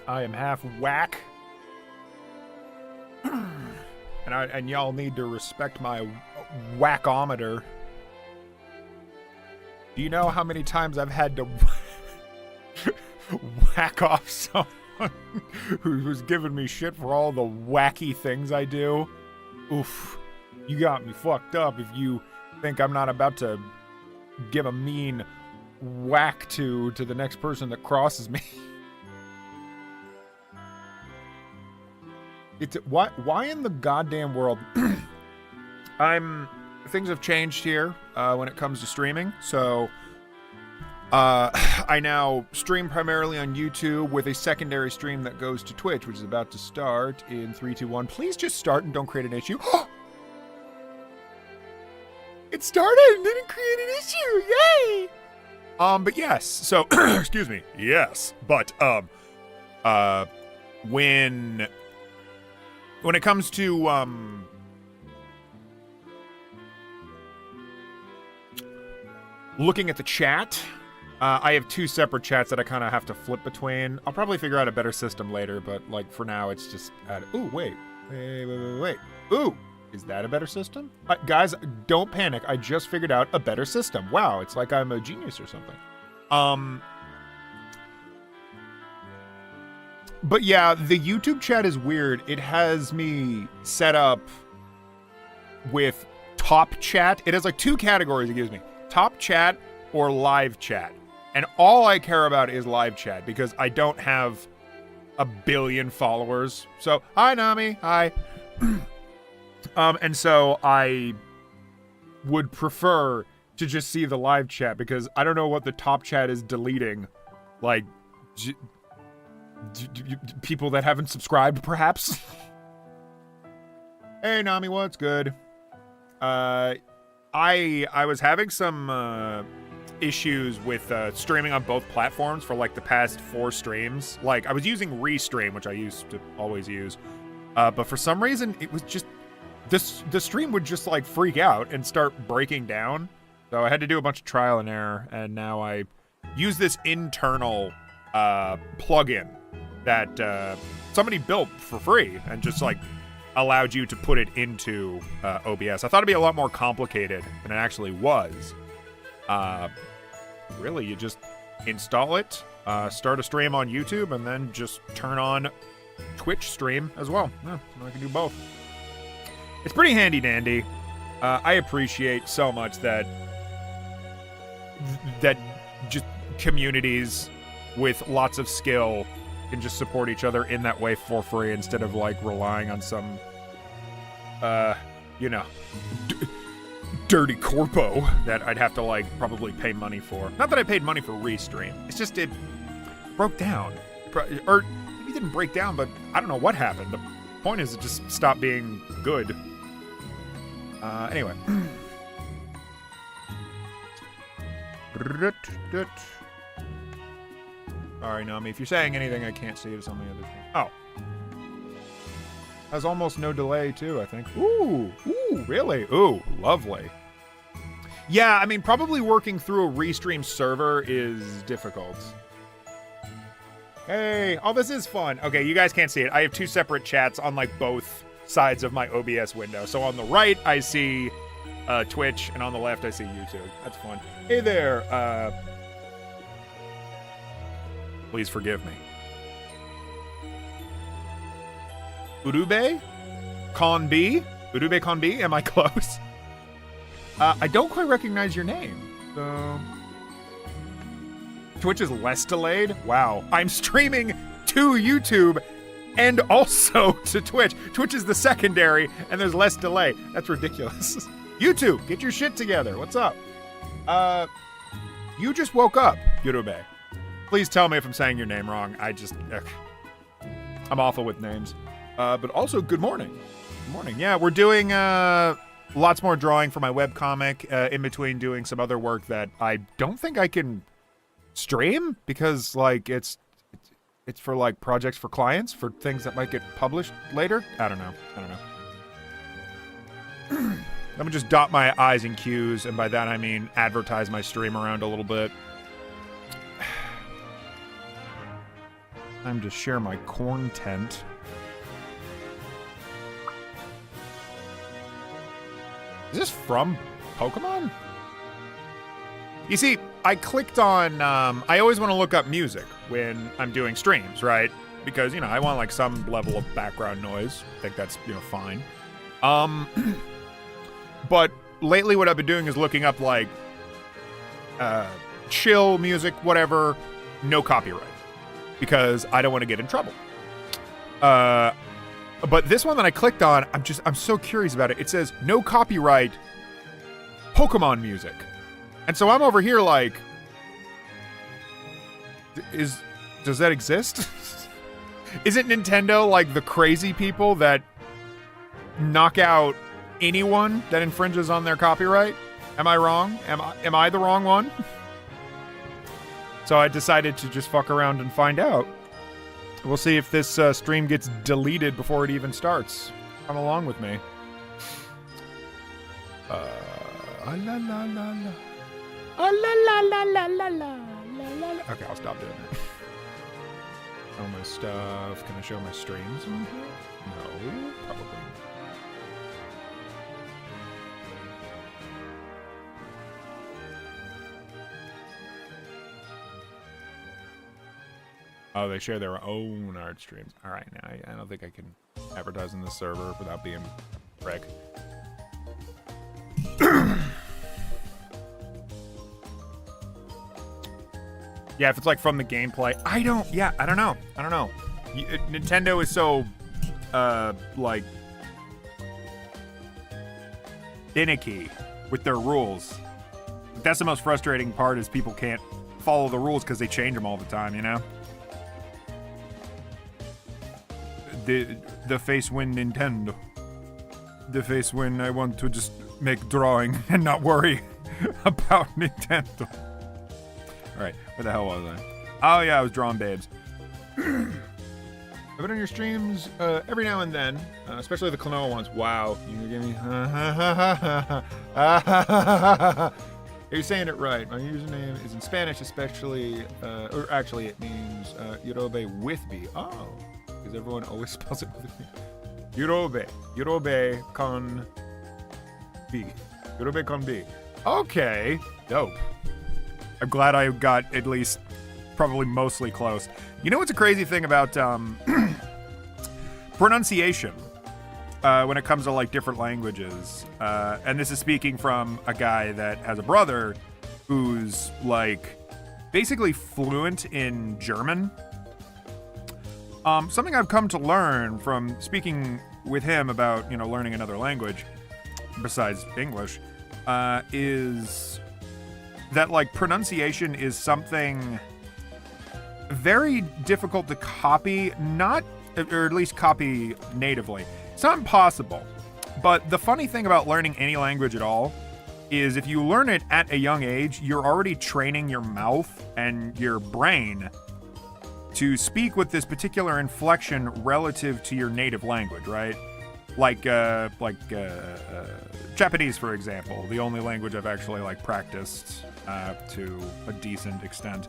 I am half whack. And y'all need to respect my whackometer. Do you know how many times I've had to whack off someone who's giving me shit for all the wacky things I do? Oof. You got me fucked up if you think I'm not about to give a mean whack to the next person that crosses me. It's why in the goddamn world things have changed here when it comes to streaming. So I now stream primarily on YouTube with a secondary stream that goes to Twitch, which is about to start in 3, 2, 1. Please just start and don't create an issue. It started and didn't create an issue. Yay! But yes. So excuse me. Yes, but when it comes to looking at the chat, I have 2 separate chats that I kind of have to flip between. I'll probably figure out a better system later, but like for now, it's just ooh, wait. Ooh, is that a better system? Guys, don't panic. I just figured out a better system. Wow, it's like I'm a genius or something. But yeah, the YouTube chat is weird. It has me set up with top chat. It has like 2 categories it gives me. Top chat or live chat. And all I care about is live chat because I don't have a billion followers. So, hi Nami, hi. And so I would prefer to just see the live chat because I don't know what the top chat is deleting. Like, people that haven't subscribed, perhaps? Hey, Nami, what's good? I was having some issues with streaming on both platforms for like the past 4 streams. Like, I was using Restream, which I used to always use. But for some reason, it was just... the stream would just like freak out and start breaking down. So I had to do a bunch of trial and error, and now I use this internal plugin that somebody built for free and just like allowed you to put it into OBS. I thought it'd be a lot more complicated than it actually was. Really, you just install it, start a stream on YouTube, and then just turn on Twitch stream as well. Yeah, I can do both. It's pretty handy dandy. I appreciate so much that just communities with lots of skill can just support each other in that way for free instead of like relying on some, dirty corpo that I'd have to like probably pay money for. Not that I paid money for Restream. It's just it broke down. Or maybe it didn't break down, but I don't know what happened. The point is it just stopped being good. Anyway. Sorry, Nami. If you're saying anything, I can't see it. It's on the other thing. Oh. Has almost no delay, too, I think. Ooh, really? Ooh, lovely. Yeah, I mean, probably working through a Restream server is difficult. Hey, oh, this is fun. Okay, you guys can't see it. I have 2 separate chats on, like, both sides of my OBS window. So on the right, I see Twitch, and on the left, I see YouTube. That's fun. Hey there, please forgive me. Urube? Con B? Urube Con B? Am I close? I don't quite recognize your name. So... Twitch is less delayed? Wow. I'm streaming to YouTube and also to Twitch. Twitch is the secondary, and there's less delay. That's ridiculous. YouTube, get your shit together. What's up? You just woke up, Urube. Please tell me if I'm saying your name wrong. I'm awful with names. But also, good morning. Good morning. Yeah, we're doing lots more drawing for my webcomic in between doing some other work that I don't think I can stream because, like, it's for, like, projects for clients, for things that might get published later. I don't know. Let me just dot my I's and Q's, and by that I mean advertise my stream around a little bit. Time to share my corn tent. Is this from Pokemon? You see, I clicked on, I always want to look up music when I'm doing streams, right? Because, I want like some level of background noise. I think that's, fine. But lately what I've been doing is looking up like, chill music, whatever, no copyright. Because I don't want to get in trouble. But this one that I clicked on, I'm so curious about it. It says, no copyright Pokemon music. And so I'm over here like, does that exist? Isn't Nintendo like the crazy people that knock out anyone that infringes on their copyright? Am I wrong? Am I the wrong one? So I decided to just fuck around and find out. We'll see if this stream gets deleted before it even starts. Come along with me. La la la la. La la la la la la la. Okay, I'll stop doing that. Show my stuff. Can I show my streams? No, probably not. Oh, they share their own art streams. All right, now I don't think I can advertise on this server without being a prick. Yeah, if it's like from the gameplay, I don't know. Nintendo is so, like, finicky with their rules. That's the most frustrating part is people can't follow the rules because they change them all the time, The face when Nintendo. The face when I want to just make drawing and not worry about Nintendo. Alright, where the hell was I? Oh yeah, I was drawing babes. I've been on your streams every now and then, especially the Klonoa ones. Wow, you can give me You're saying it right. My username is in Spanish, especially, or actually it means Yoruba with B. Oh. Because everyone always spells it with B. Yoruba con B. Yoruba con B. Okay, dope. I'm glad I got at least probably mostly close. You know what's a crazy thing about pronunciation when it comes to like different languages? And this is speaking from a guy that has a brother who's like basically fluent in German. Something I've come to learn from speaking with him about, learning another language besides English, is that like pronunciation is something very difficult to copy, or at least copy natively. It's not impossible, but the funny thing about learning any language at all is if you learn it at a young age, you're already training your mouth and your brain to speak with this particular inflection relative to your native language, right? Like Japanese, for example, the only language I've actually like practiced to a decent extent.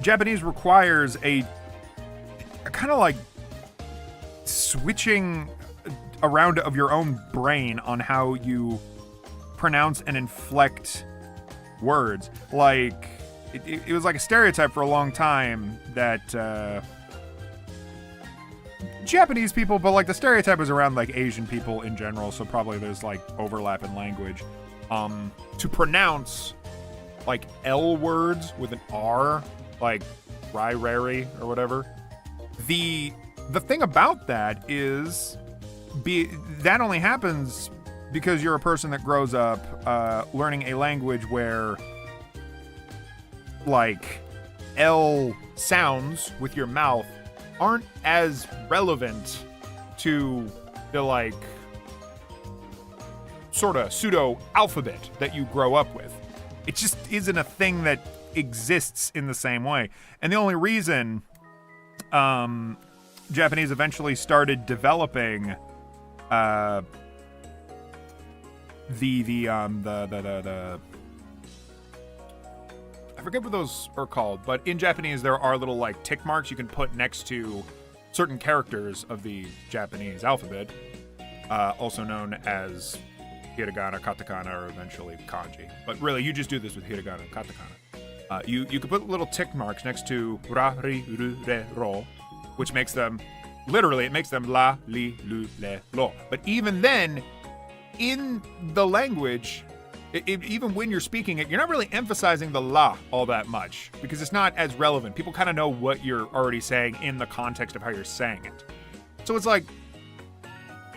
Japanese requires a kind of like switching around of your own brain on how you pronounce and inflect words. Like, it was like a stereotype for a long time that Japanese people, but like the stereotype was around like Asian people in general, so probably there's like overlap in language. To pronounce like L words with an R, like rari or whatever. The thing about that is that only happens because you're a person that grows up learning a language where like L sounds with your mouth aren't as relevant to the like sort of pseudo alphabet that you grow up with. It just isn't a thing that exists in the same way. And the only reason Japanese eventually started developing the I forget what those are called, but in Japanese there are little like tick marks you can put next to certain characters of the Japanese alphabet, also known as hiragana, katakana, or eventually kanji. But really, you just do this with hiragana and katakana. You can put little tick marks next to ra, ri, ru, re, ro, which makes them, literally, it makes them la, li, lu, le, lo. But even then, in the language, even when you're speaking it, you're not really emphasizing the la all that much because it's not as relevant. People kind of know what you're already saying in the context of how you're saying it. So it's like,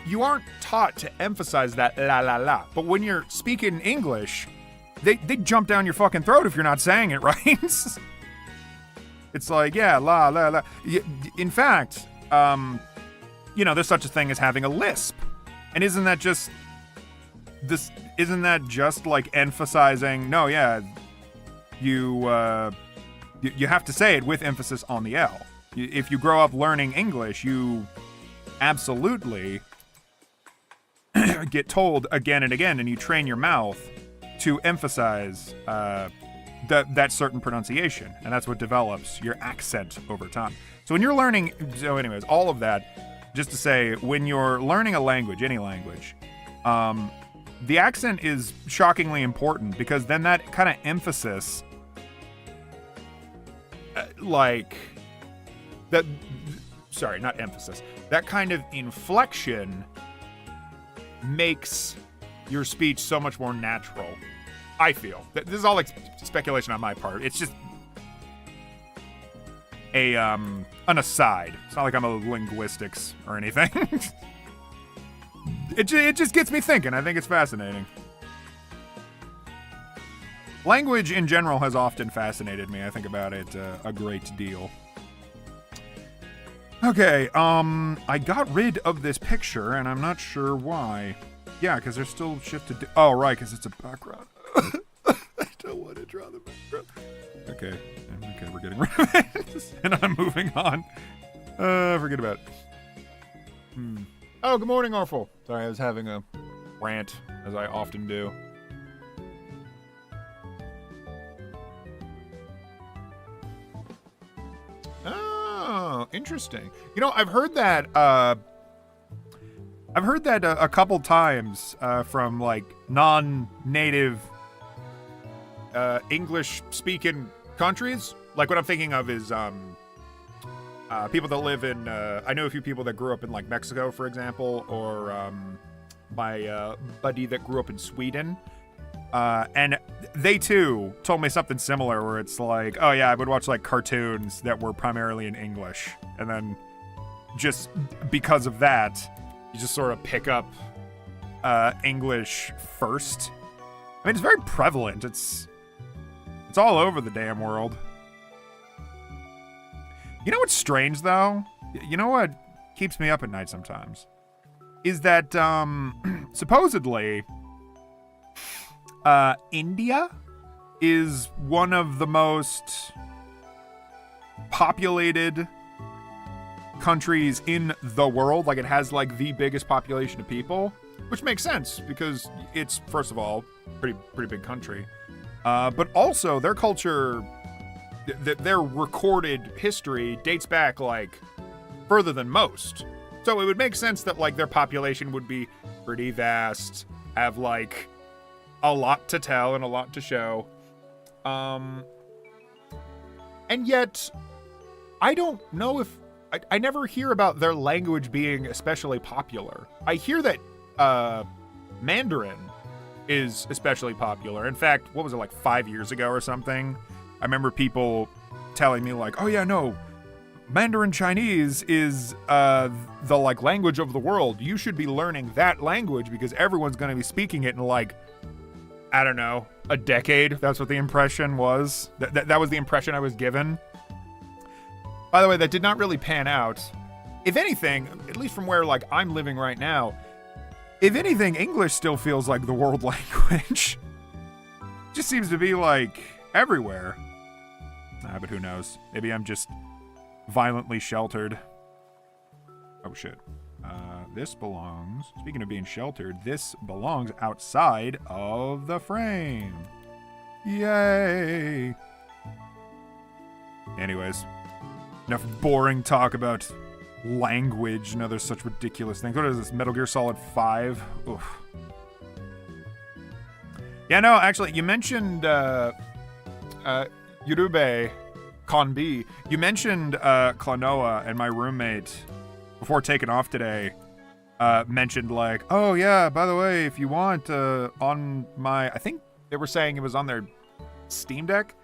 you aren't taught to emphasize that la la la. But when you're speaking English, they jump down your fucking throat if you're not saying it right. It's like, yeah, la la la. In fact, there's such a thing as having a lisp. And isn't that just like emphasizing, no, yeah, you have to say it with emphasis on the L. If you grow up learning English, you absolutely get told again and again, and you train your mouth to emphasize that certain pronunciation, and that's what develops your accent over time. So when you're learning, anyways, all of that, just to say, when you're learning a language, any language, the accent is shockingly important because then that kind of emphasis, not emphasis, that kind of inflection makes your speech so much more natural. I feel. This is all like speculation on my part. It's just an aside. It's not like I'm a linguistics or anything. It just gets me thinking. I think it's fascinating. Language in general has often fascinated me. I think about it a great deal. Okay, I got rid of this picture, and I'm not sure why. Yeah, because there's still shit to do. Oh, right, because it's a background. I don't want to draw the background. Okay, we're getting rid of it. And I'm moving on. Forget about it. Oh, good morning, Orful. Sorry, I was having a rant, as I often do. Oh, interesting. I've heard that a couple times from like non-native English-speaking countries. Like what I'm thinking of is people that live in. I know a few people that grew up in like Mexico, for example, or my buddy that grew up in Sweden. And they too told me something similar where it's like, oh yeah, I would watch like cartoons that were primarily in English. And then just because of that, you just sort of pick up English first. I mean, it's very prevalent. It's all over the damn world. You know what's strange though? You know what keeps me up at night sometimes? Is that supposedly India is one of the most populated countries in the world. Like, it has like the biggest population of people, which makes sense because it's, first of all, pretty big country, but also their culture, their recorded history dates back like further than most. So it would make sense that like their population would be pretty vast, have like a lot to tell and a lot to show. And yet, I don't know if... I never hear about their language being especially popular. I hear that Mandarin is especially popular. In fact, what was it, like 5 years ago or something? I remember people telling me like, oh yeah, no, Mandarin Chinese is the like language of the world. You should be learning that language because everyone's going to be speaking it in like, I don't know, a decade. That's what the impression was. That was the impression I was given. By the way, that did not really pan out. If anything, at least from where like I'm living right now, if anything, English still feels like the world language. Just seems to be like everywhere. But who knows? Maybe I'm just violently sheltered. Oh shit. This belongs, speaking of being sheltered, this belongs outside of the frame. Yay. Anyways, enough boring talk about language and other such ridiculous things. What is this? Metal Gear Solid 5? Oof. Yeah, no, actually, you mentioned Yurube Konbi. You mentioned Klonoa, and my roommate, before taking off today, mentioned like, oh yeah, by the way, if you want, on my, I think they were saying it was on their Steam Deck.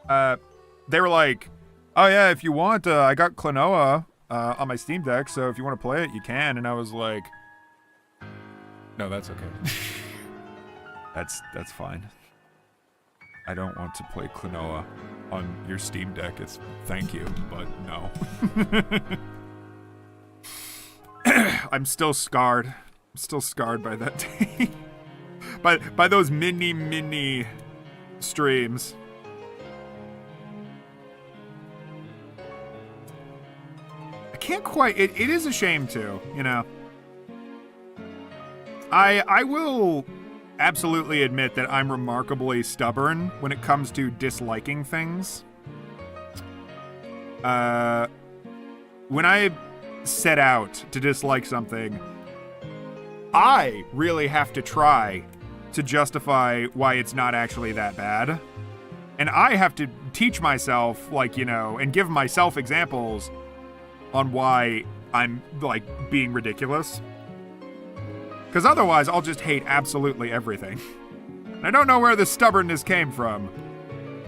They were like, oh yeah, if you want, I got Klonoa on my Steam Deck, so if you want to play it, you can. And I was like, no, that's okay. That's fine. I don't want to play Klonoa on your Steam Deck. It's thank you, but no. I'm still scarred. I'm still scarred by that day. by those mini streams. I can't quite. It is a shame too, you know. I will absolutely admit that I'm remarkably stubborn when it comes to disliking things. When I set out to dislike something, I really have to try to justify why it's not actually that bad. And I have to teach myself, like, you know, and give myself examples on why I'm, like, being ridiculous. Because otherwise, I'll just hate absolutely everything. I don't know where the stubbornness came from,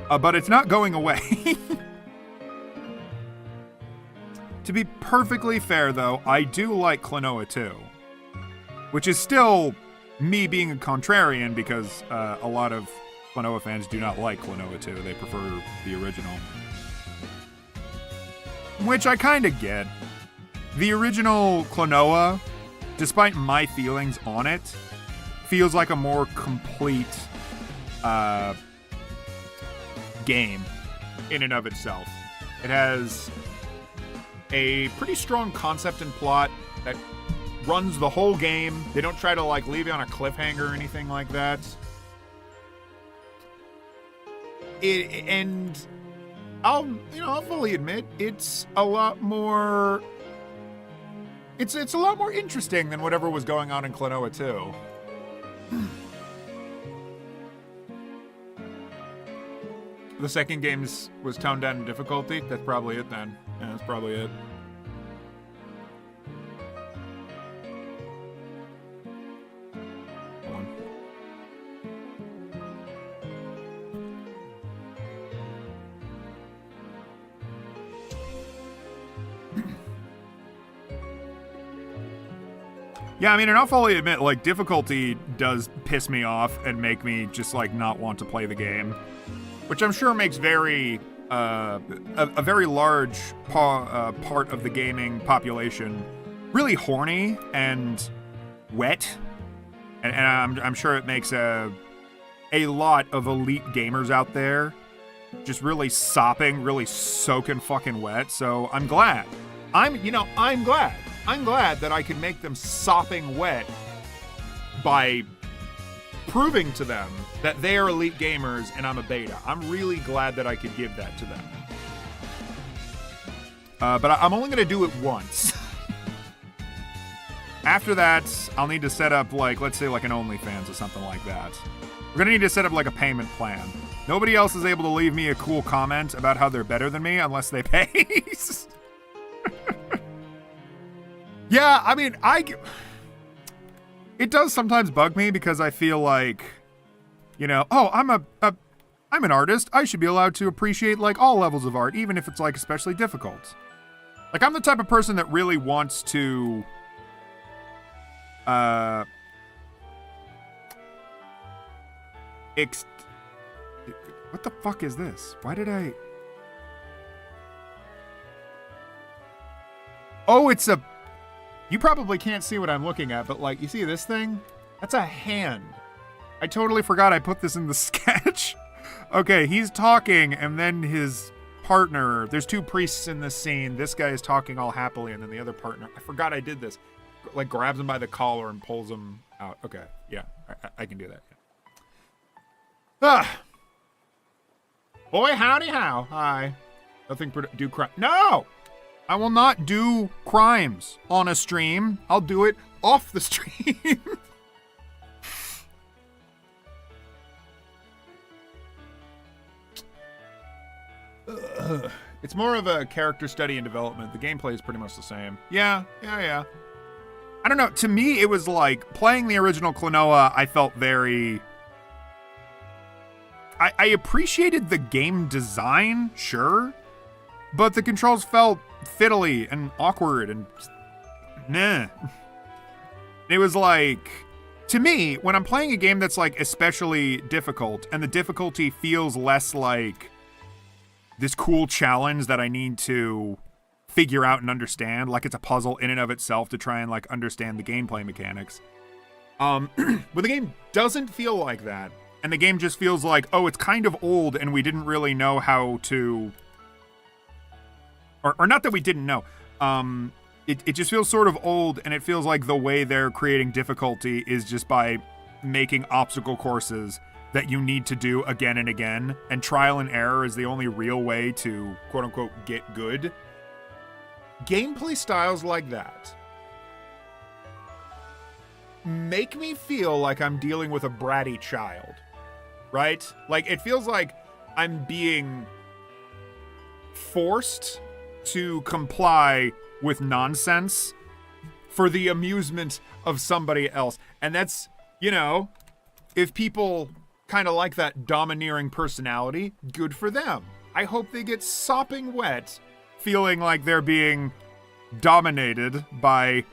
but it's not going away. To be perfectly fair, though, I do like Klonoa 2. Which is still me being a contrarian, because a lot of Klonoa fans do not like Klonoa 2. They prefer the original. Which I kind of get. The original Klonoa, despite my feelings on it, feels like a more complete game in and of itself. It has a pretty strong concept and plot that runs the whole game. They don't try to like leave you on a cliffhanger or anything like that. And I'll fully admit it's a lot more. It's a lot more interesting than whatever was going on in Klonoa 2. The second game was toned down in difficulty. That's probably it then. Yeah, that's probably it. Hold on. Yeah, I mean, and I'll fully admit, like, difficulty does piss me off and make me just, like, not want to play the game. Which I'm sure makes a very large part of the gaming population really horny and wet. And I'm sure it makes a lot of elite gamers out there just really sopping, really soaking fucking wet. So I'm glad. I'm glad. I'm glad that I can make them sopping wet by proving to them that they are elite gamers and I'm a beta. I'm really glad that I could give that to them. But I'm only going to do it once. After that, I'll need to set up, like, let's say, like an OnlyFans or something like that. We're going to need to set up, like, a payment plan. Nobody else is able to leave me a cool comment about how they're better than me unless they pay. Yeah, I mean, it does sometimes bug me because I feel like, you know, oh, I'm an artist. I should be allowed to appreciate, like, all levels of art, even if it's, like, especially difficult. Like, I'm the type of person that really wants to, what the fuck is this? Why did I... Oh, it's a... You probably can't see what I'm looking at, but, like, you see this thing? That's a hand. I totally forgot I put this in the sketch. Okay, he's talking, and then his partner... There's two priests in this scene. This guy is talking all happily, and then the other partner... I forgot I did this. Like, grabs him by the collar and pulls him out. Okay, yeah, I can do that. Yeah. Ah! Boy, howdy how. Hi. Nothing do crime. No! I will not do crimes on a stream. I'll do it off the stream. It's more of a character study and development. The gameplay is pretty much the same. Yeah. I don't know. To me, it was like playing the original Klonoa. I felt very... I appreciated the game design, sure, but the controls felt fiddly and awkward and nah. It was like, to me, when I'm playing a game that's like especially difficult and the difficulty feels less like this cool challenge that I need to figure out and understand, like it's a puzzle in and of itself to try and like understand the gameplay mechanics. But the game doesn't feel like that. And the game just feels like, oh, it's kind of old and we didn't really know how to... Or not that we didn't know. It just feels sort of old, and it feels like the way they're creating difficulty is just by making obstacle courses that you need to do again and again, and trial and error is the only real way to, quote-unquote, get good. Gameplay styles like that make me feel like I'm dealing with a bratty child, right? Like, it feels like I'm being forced to comply with nonsense for the amusement of somebody else. And that's, you know, if people kind of like that domineering personality, good for them. I hope they get sopping wet feeling like they're being dominated by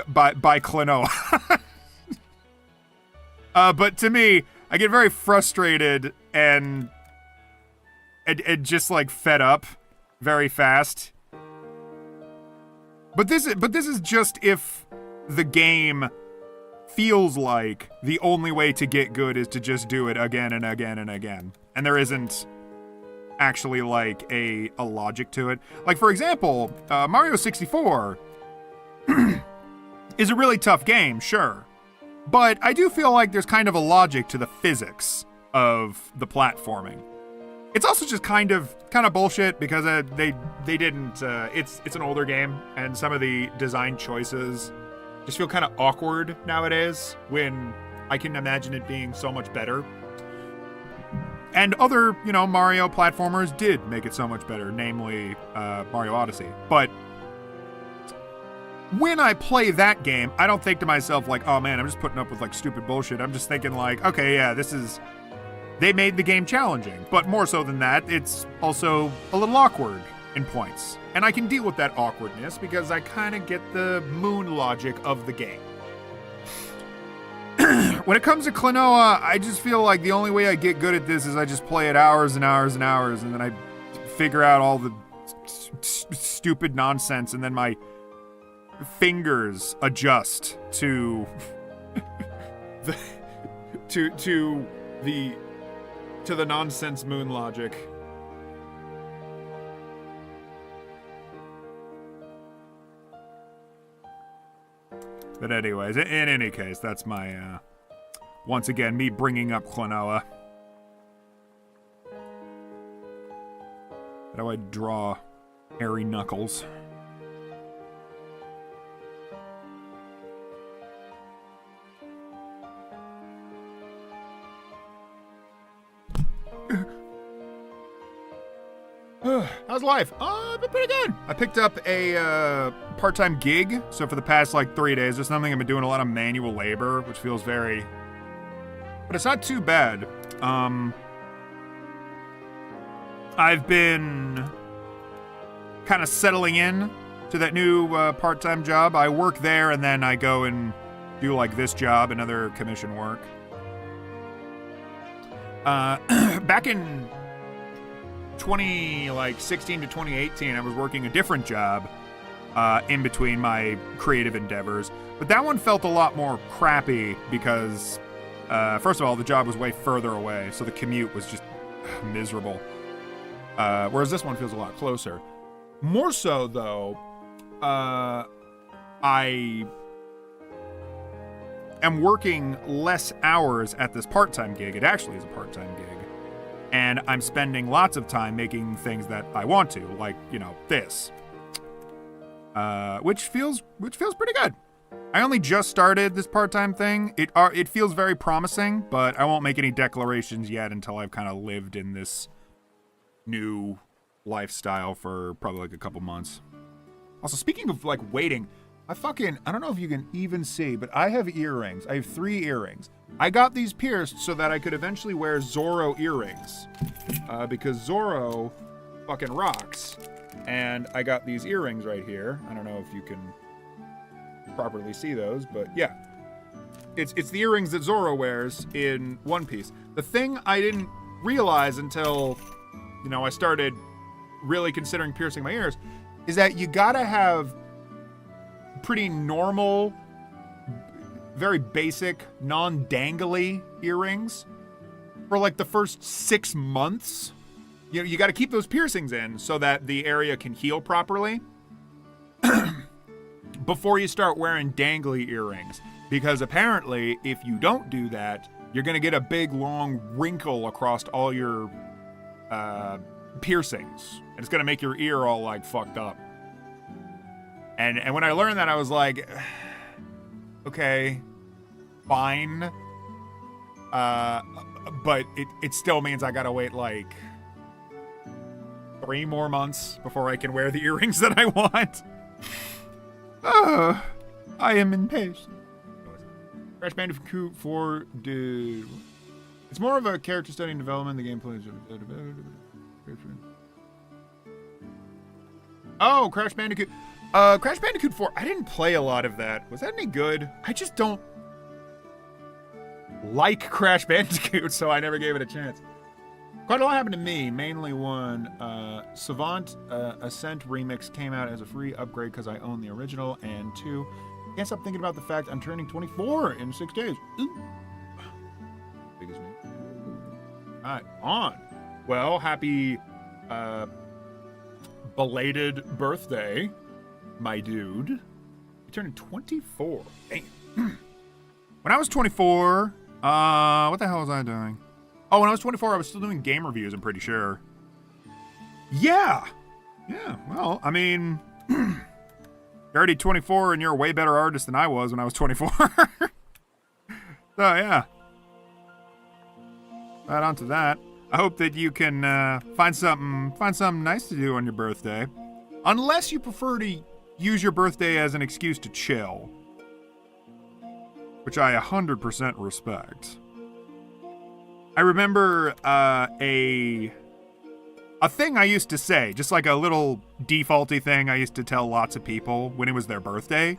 Klonoa. But to me, I get very frustrated and just like fed up very fast. But this is just if the game feels like the only way to get good is to just do it again and again and again. And there isn't actually like a logic to it. Like, for example, Mario 64 is a really tough game, sure. But I do feel like there's kind of a logic to the physics of the platforming. It's also just kind of bullshit because they didn't. It's an older game, and some of the design choices just feel kind of awkward nowadays when I can imagine it being so much better. And other, Mario platformers did make it so much better, namely Mario Odyssey. But when I play that game, I don't think to myself like, oh man, I'm just putting up with like stupid bullshit. I'm just thinking like, okay, yeah, they made the game challenging. But more so than that, it's also a little awkward in points. And I can deal with that awkwardness because I kind of get the moon logic of the game. When it comes to Klonoa, I just feel like the only way I get good at this is I just play it hours and hours and hours, and then I figure out all the stupid nonsense, and then my fingers adjust to the nonsense moon logic. But anyways, in any case, that's my once again me bringing up Klonoa. How do I draw hairy knuckles? How's life? Been pretty good. I picked up a part-time gig, so for the past like 3 days or something, I've been doing a lot of manual labor, which feels very... But it's not too bad. I've been kind of settling in to that new part-time job. I work there, and then I go and do like this job and other commission work. Back in 2016 to 2018, I was working a different job in between my creative endeavors, but that one felt a lot more crappy because first of all, the job was way further away, so the commute was just miserable, whereas this one feels a lot closer. More so though, I am working less hours at this part-time gig. It actually is a part-time gig. And I'm spending lots of time making things that I want to, like, you know, this. Which feels pretty good. I only just started this part-time thing. It feels very promising, but I won't make any declarations yet until I've kind of lived in this new lifestyle for probably like a couple months. Also, speaking of like waiting, I don't know if you can even see, but I have earrings. I have 3 earrings. I got these pierced so that I could eventually wear Zorro earrings. Because Zorro fucking rocks. And I got these earrings right here. I don't know if you can properly see those, but yeah. It's the earrings that Zorro wears in One Piece. The thing I didn't realize until, you know, I started really considering piercing my ears is that you gotta have pretty normal, very basic, non-dangly earrings for like the first 6 months. You know, you got to keep those piercings in so that the area can heal properly before you start wearing dangly earrings. Because apparently, if you don't do that, you're going to get a big, long wrinkle across all your piercings. And it's going to make your ear all, like, fucked up. And when I learned that, I was like, okay, fine. But it still means I got to wait, like, 3 more months before I can wear the earrings that I want. I am impatient. Crash Bandicoot 4, dude. It's more of a character study and development. The gameplay is... Oh, Crash Bandicoot. Crash Bandicoot 4, I didn't play a lot of that. Was that any good? I just don't like Crash Bandicoot, so I never gave it a chance. Quite a lot happened to me, mainly one. Savant Ascent Remix came out as a free upgrade because I own the original, and 2, I can't stop thinking about the fact I'm turning 24 in 6 days. Ooh. Big as me. Alright, on. Well, happy belated birthday, my dude. You turning 24. Dang. When I was 24, what the hell was I doing? Oh, when I was 24, I was still doing game reviews, I'm pretty sure. Yeah. Yeah, well, I mean, you're already 24 and you're a way better artist than I was when I was 24. So, yeah. Right on to that. I hope that you can find something nice to do on your birthday. Unless you prefer to use your birthday as an excuse to chill. Which I 100% respect. I remember a thing I used to say, just like a little defaulty thing I used to tell lots of people when it was their birthday,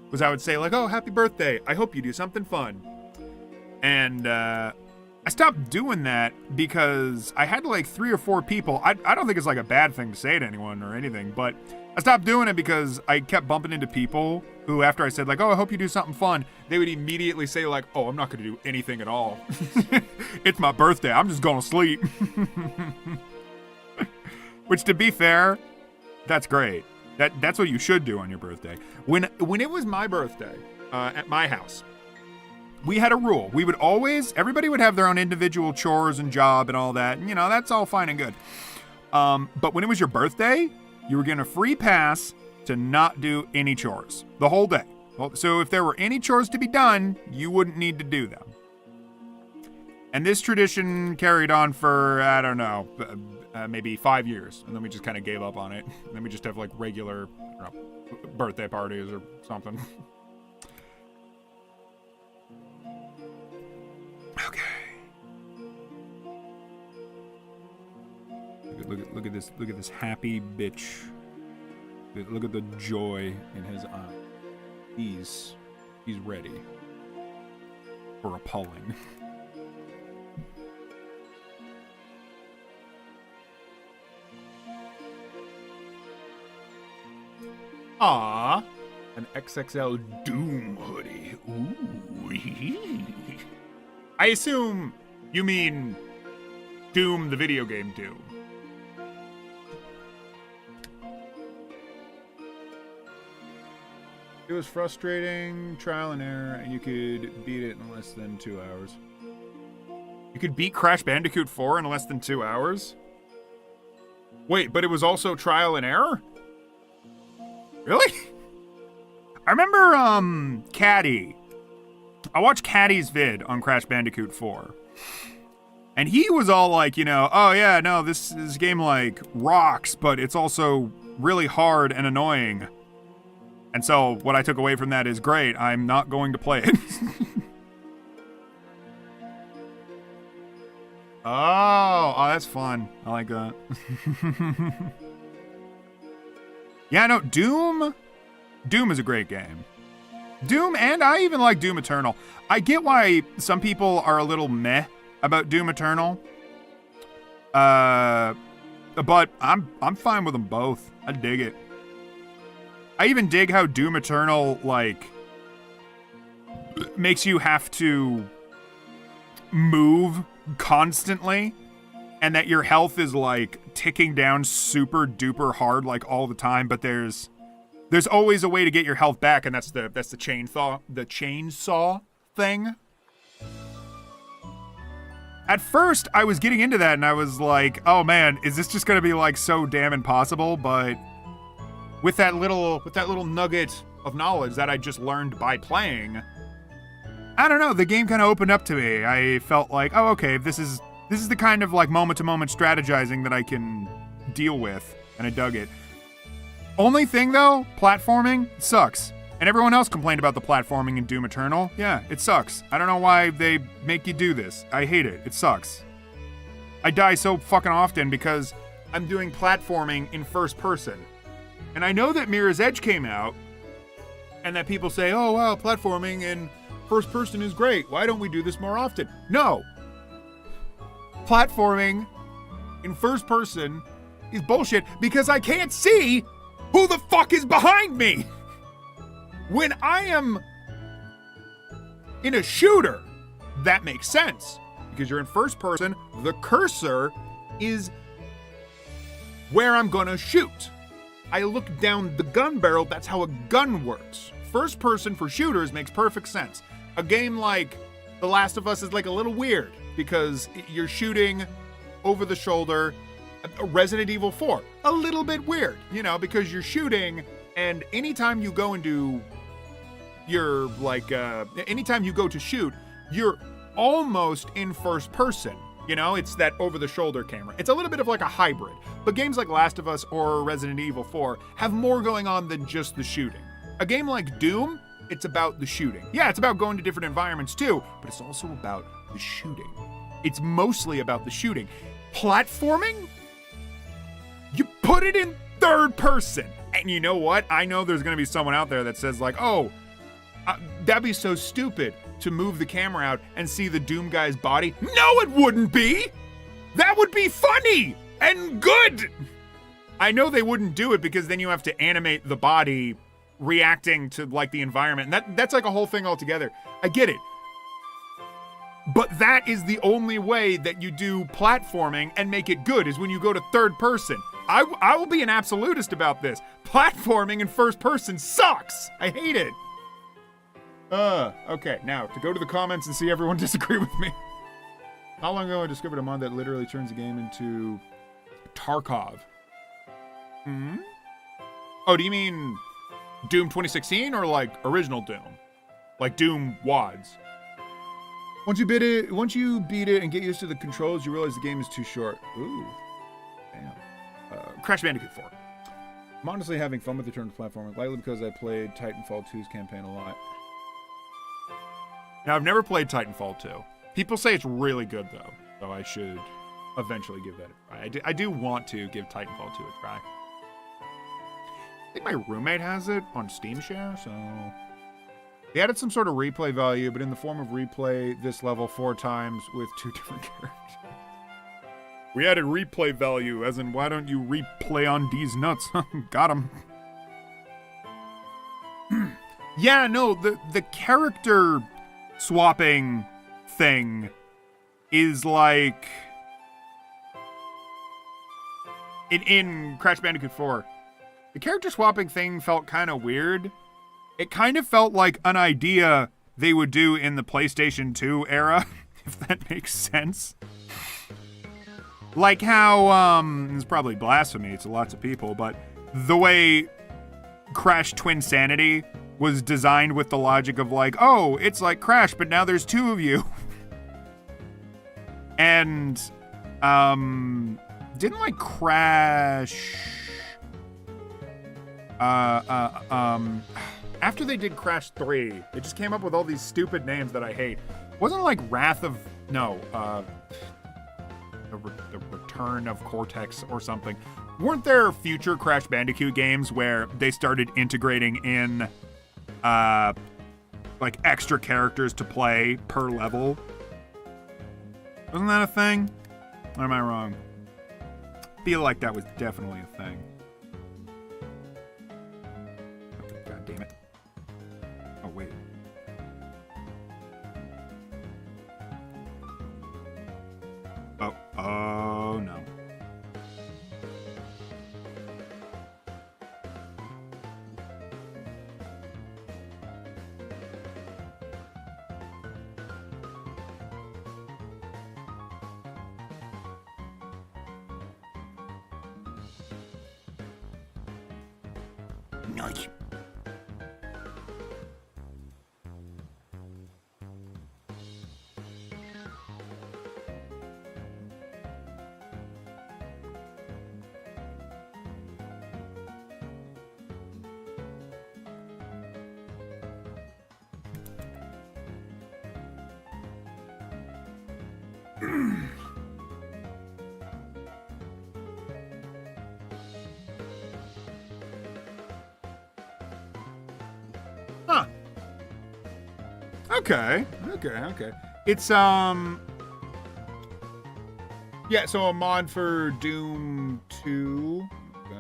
was I would say like, oh, happy birthday, I hope you do something fun. And I stopped doing that because I had like 3 or 4 people, I don't think it's like a bad thing to say to anyone or anything, but I stopped doing it because I kept bumping into people who, after I said like, oh, I hope you do something fun, they would immediately say like, oh, I'm not going to do anything at all. It's my birthday. I'm just going to sleep. Which, to be fair, that's great. That's what you should do on your birthday. When it was my birthday at my house, we had a rule. We would always, everybody would have their own individual chores and job and all that. And, you know, that's all fine and good. But when it was your birthday, you were given a free pass to not do any chores the whole day. Well, so if there were any chores to be done, you wouldn't need to do them. And this tradition carried on for, I don't know, maybe 5 years. And then we just kind of gave up on it. And then we just have like regular, I don't know, birthday parties or something. Okay. Look at this happy bitch. Look at the joy in his eye. He's ready for a pulling. Ah, an XXL Doom hoodie. Ooh. I assume you mean Doom, the video game Doom. It was frustrating, trial and error, and you could beat it in less than 2 hours. You could beat Crash Bandicoot 4 in less than 2 hours? Wait, but it was also trial and error? Really? I remember, Caddy. I watched Caddy's vid on Crash Bandicoot 4. And he was all like, you know, oh yeah, no, this game like rocks, but it's also really hard and annoying. And so what I took away from that is, great, I'm not going to play it. Oh, that's fun. I like that. Yeah, no, Doom is a great game. Doom, and I even like Doom Eternal. I get why some people are a little meh about Doom Eternal. But I'm fine with them both. I dig it. I even dig how Doom Eternal, like, makes you have to move constantly, and that your health is like ticking down super duper hard like all the time, but there's always a way to get your health back, and that's the chainsaw thing. At first I was getting into that and I was like, oh man, is this just gonna be like so damn impossible? But with that little nugget of knowledge that I just learned by playing, I don't know, the game kind of opened up to me. I felt like, oh, okay, this is the kind of like moment-to-moment strategizing that I can deal with, and I dug it. Only thing though, platforming sucks. And everyone else complained about the platforming in Doom Eternal. Yeah, it sucks. I don't know why they make you do this. I hate it. It sucks. I die so fucking often because I'm doing platforming in first person. And I know that Mirror's Edge came out, and that people say, oh wow, platforming in first person is great. Why don't we do this more often? No. Platforming in first person is bullshit because I can't see who the fuck is behind me. When I am in a shooter, that makes sense because you're in first person. The cursor is where I'm gonna shoot. I look down the gun barrel. That's how a gun works. First person for shooters makes perfect sense. A game like The Last of Us is like a little weird because you're shooting over the shoulder. Resident Evil 4, a little bit weird, you know, because you're shooting, and anytime you go into your, like, anytime you go to shoot, you're almost in first person. You know, it's that over-the-shoulder camera. It's a little bit of like a hybrid. But games like Last of Us or Resident Evil 4 have more going on than just the shooting. A game like Doom, it's about the shooting. Yeah, it's about going to different environments too, but it's also about the shooting. It's mostly about the shooting. Platforming? You put it in third person. And you know what? I know there's going to be someone out there that says like, oh, that'd be so stupid to move the camera out and see the Doom guy's body. No, it wouldn't be. That would be funny and good. I know they wouldn't do it because then you have to animate the body reacting to like the environment. And that's like a whole thing altogether. I get it. But that is the only way that you do platforming and make it good, is when you go to third person. I will be an absolutist about this. Platforming in first person sucks. I hate it. Okay, now to go to the comments and see everyone disagree with me. How long ago I discovered a mod that literally turns the game into Tarkov? Oh, do you mean Doom 2016 or like original Doom? Like Doom WADs? Once you beat it and get used to the controls, you realize the game is too short. Ooh. Damn. Crash Bandicoot 4. I'm honestly having fun with the turn platforming, likely because I played Titanfall 2's campaign a lot. Now, I've never played Titanfall 2. People say it's really good, though, so I should eventually give that a try. I do want to give Titanfall 2 a try. I think my roommate has it on Steam Share, so... They added some sort of replay value, but in the form of replay this level 4 times with 2 different characters. We added replay value, as in, why don't you replay on D's nuts? Got him. Yeah, no, the character swapping thing is like... In Crash Bandicoot 4, the character swapping thing felt kind of weird. It kind of felt like an idea they would do in the PlayStation 2 era. if that makes sense. Like how, it's probably blasphemy to lots of people, but the way Crash Twinsanity was designed with the logic of like, oh, it's like Crash, but now there's two of you. And, didn't like Crash, after they did Crash 3, they just came up with all these stupid names that I hate. Wasn't it like Wrath of, no, the Return of Cortex or something. Weren't there future Crash Bandicoot games where they started integrating in, like extra characters to play per level? Wasn't that a thing? Or am I wrong? Feel like that was definitely a thing. God damn it. Oh, wait. Oh no. Nice. Huh. Okay. It's, yeah, so a mod for Doom 2. Okay.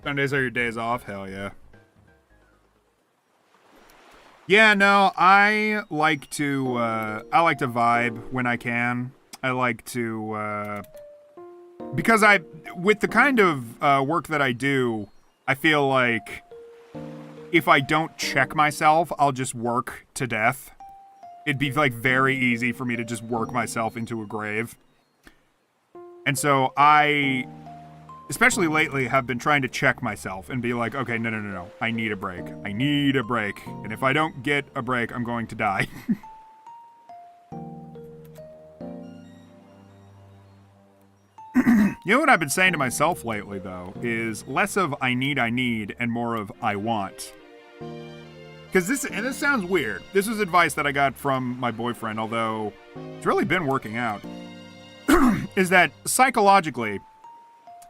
Sundays are your days off? Hell yeah. Yeah, no, I like to vibe when I can. I like to, because with the kind of work that I do, I feel like if I don't check myself, I'll just work to death. It'd be like very easy for me to just work myself into a grave. And so I, especially lately, have been trying to check myself and be like, okay, no. I need a break. And if I don't get a break, I'm going to die. You know what I've been saying to myself lately, though, is less of I need, and more of I want. Because this sounds weird. This is advice that I got from my boyfriend, although it's really been working out. Is that psychologically,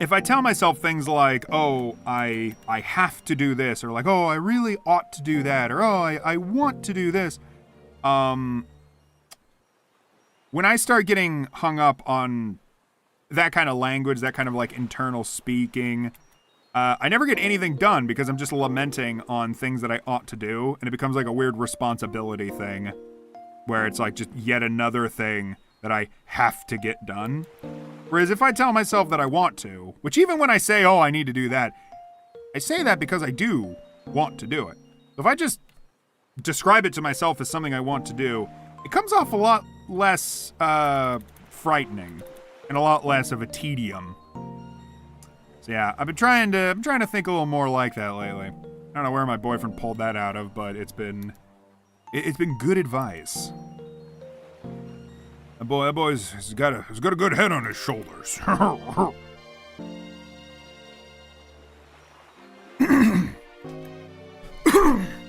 if I tell myself things like, oh, I have to do this, or like, oh, I really ought to do that, or oh, I want to do this, when I start getting hung up on that kind of language, that kind of like internal speaking, I never get anything done because I'm just lamenting on things that I ought to do, and it becomes like a weird responsibility thing where it's like just yet another thing that I have to get done. Whereas if I tell myself that I want to, which even when I say, oh, I need to do that, I say that because I do want to do it. So if I just describe it to myself as something I want to do, it comes off a lot less frightening and a lot less of a tedium. So yeah, I'm trying to think a little more like that lately. I don't know where my boyfriend pulled that out of, but it's been good advice. That boy's got a good head on his shoulders.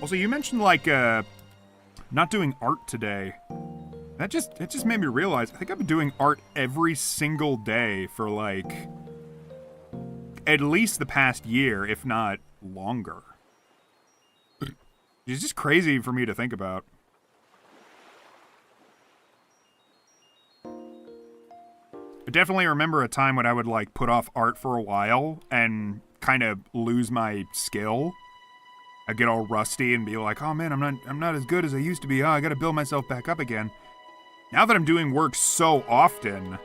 Also, you mentioned like not doing art today. It just made me realize I think I've been doing art every single day for like at least the past year, if not longer. It's just crazy for me to think about. I definitely remember a time when I would like put off art for a while and kind of lose my skill. I'd get all rusty and be like, oh man, I'm not as good as I used to be. Oh, I gotta build myself back up again. Now that I'm doing work so often,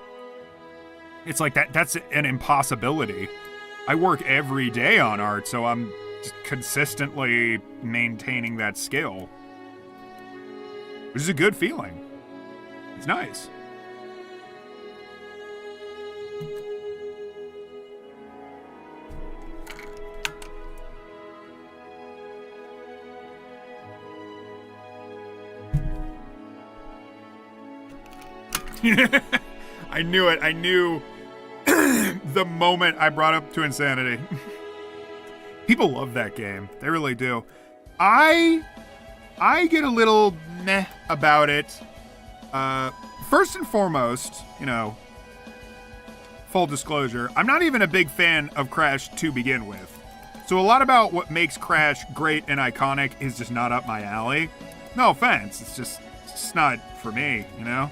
it's like that's an impossibility. I work every day on art, so I'm just consistently maintaining that skill. which is a good feeling. It's nice. I knew it. I knew the moment I brought up Twin Sanity. People love that game. They really do. I get a little meh about it. First and foremost, you know, full disclosure, I'm not even a big fan of Crash to begin with. So a lot about what makes Crash great and iconic is just not up my alley. No offense. It's just not for me, you know?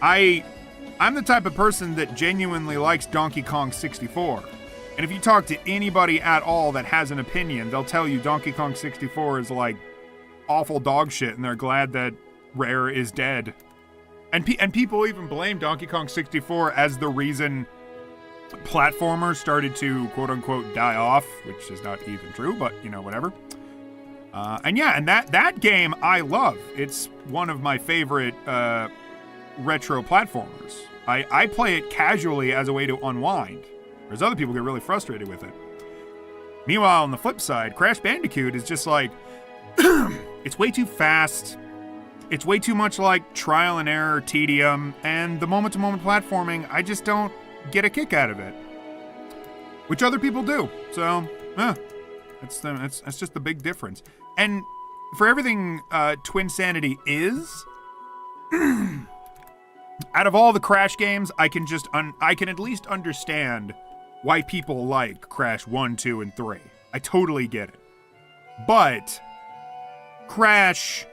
I'm the type of person that genuinely likes Donkey Kong 64. And if you talk to anybody at all that has an opinion, they'll tell you Donkey Kong 64 is like awful dog shit, and they're glad that Rare is dead. And people even blame Donkey Kong 64 as the reason platformers started to quote-unquote die off, which is not even true, but, you know, whatever. And that game I love. It's one of my favorite retro platformers. I play it casually as a way to unwind, whereas other people get really frustrated with it. Meanwhile, on the flip side, Crash Bandicoot is just like, it's way too fast. It's way too much like trial and error, tedium, and the moment-to-moment platforming, I just don't get a kick out of it. Which other people do. So, that's just the big difference. And for everything Twin Sanity is, out of all the Crash games, I can at least understand why people like Crash 1, 2, and 3. I totally get it. But Crash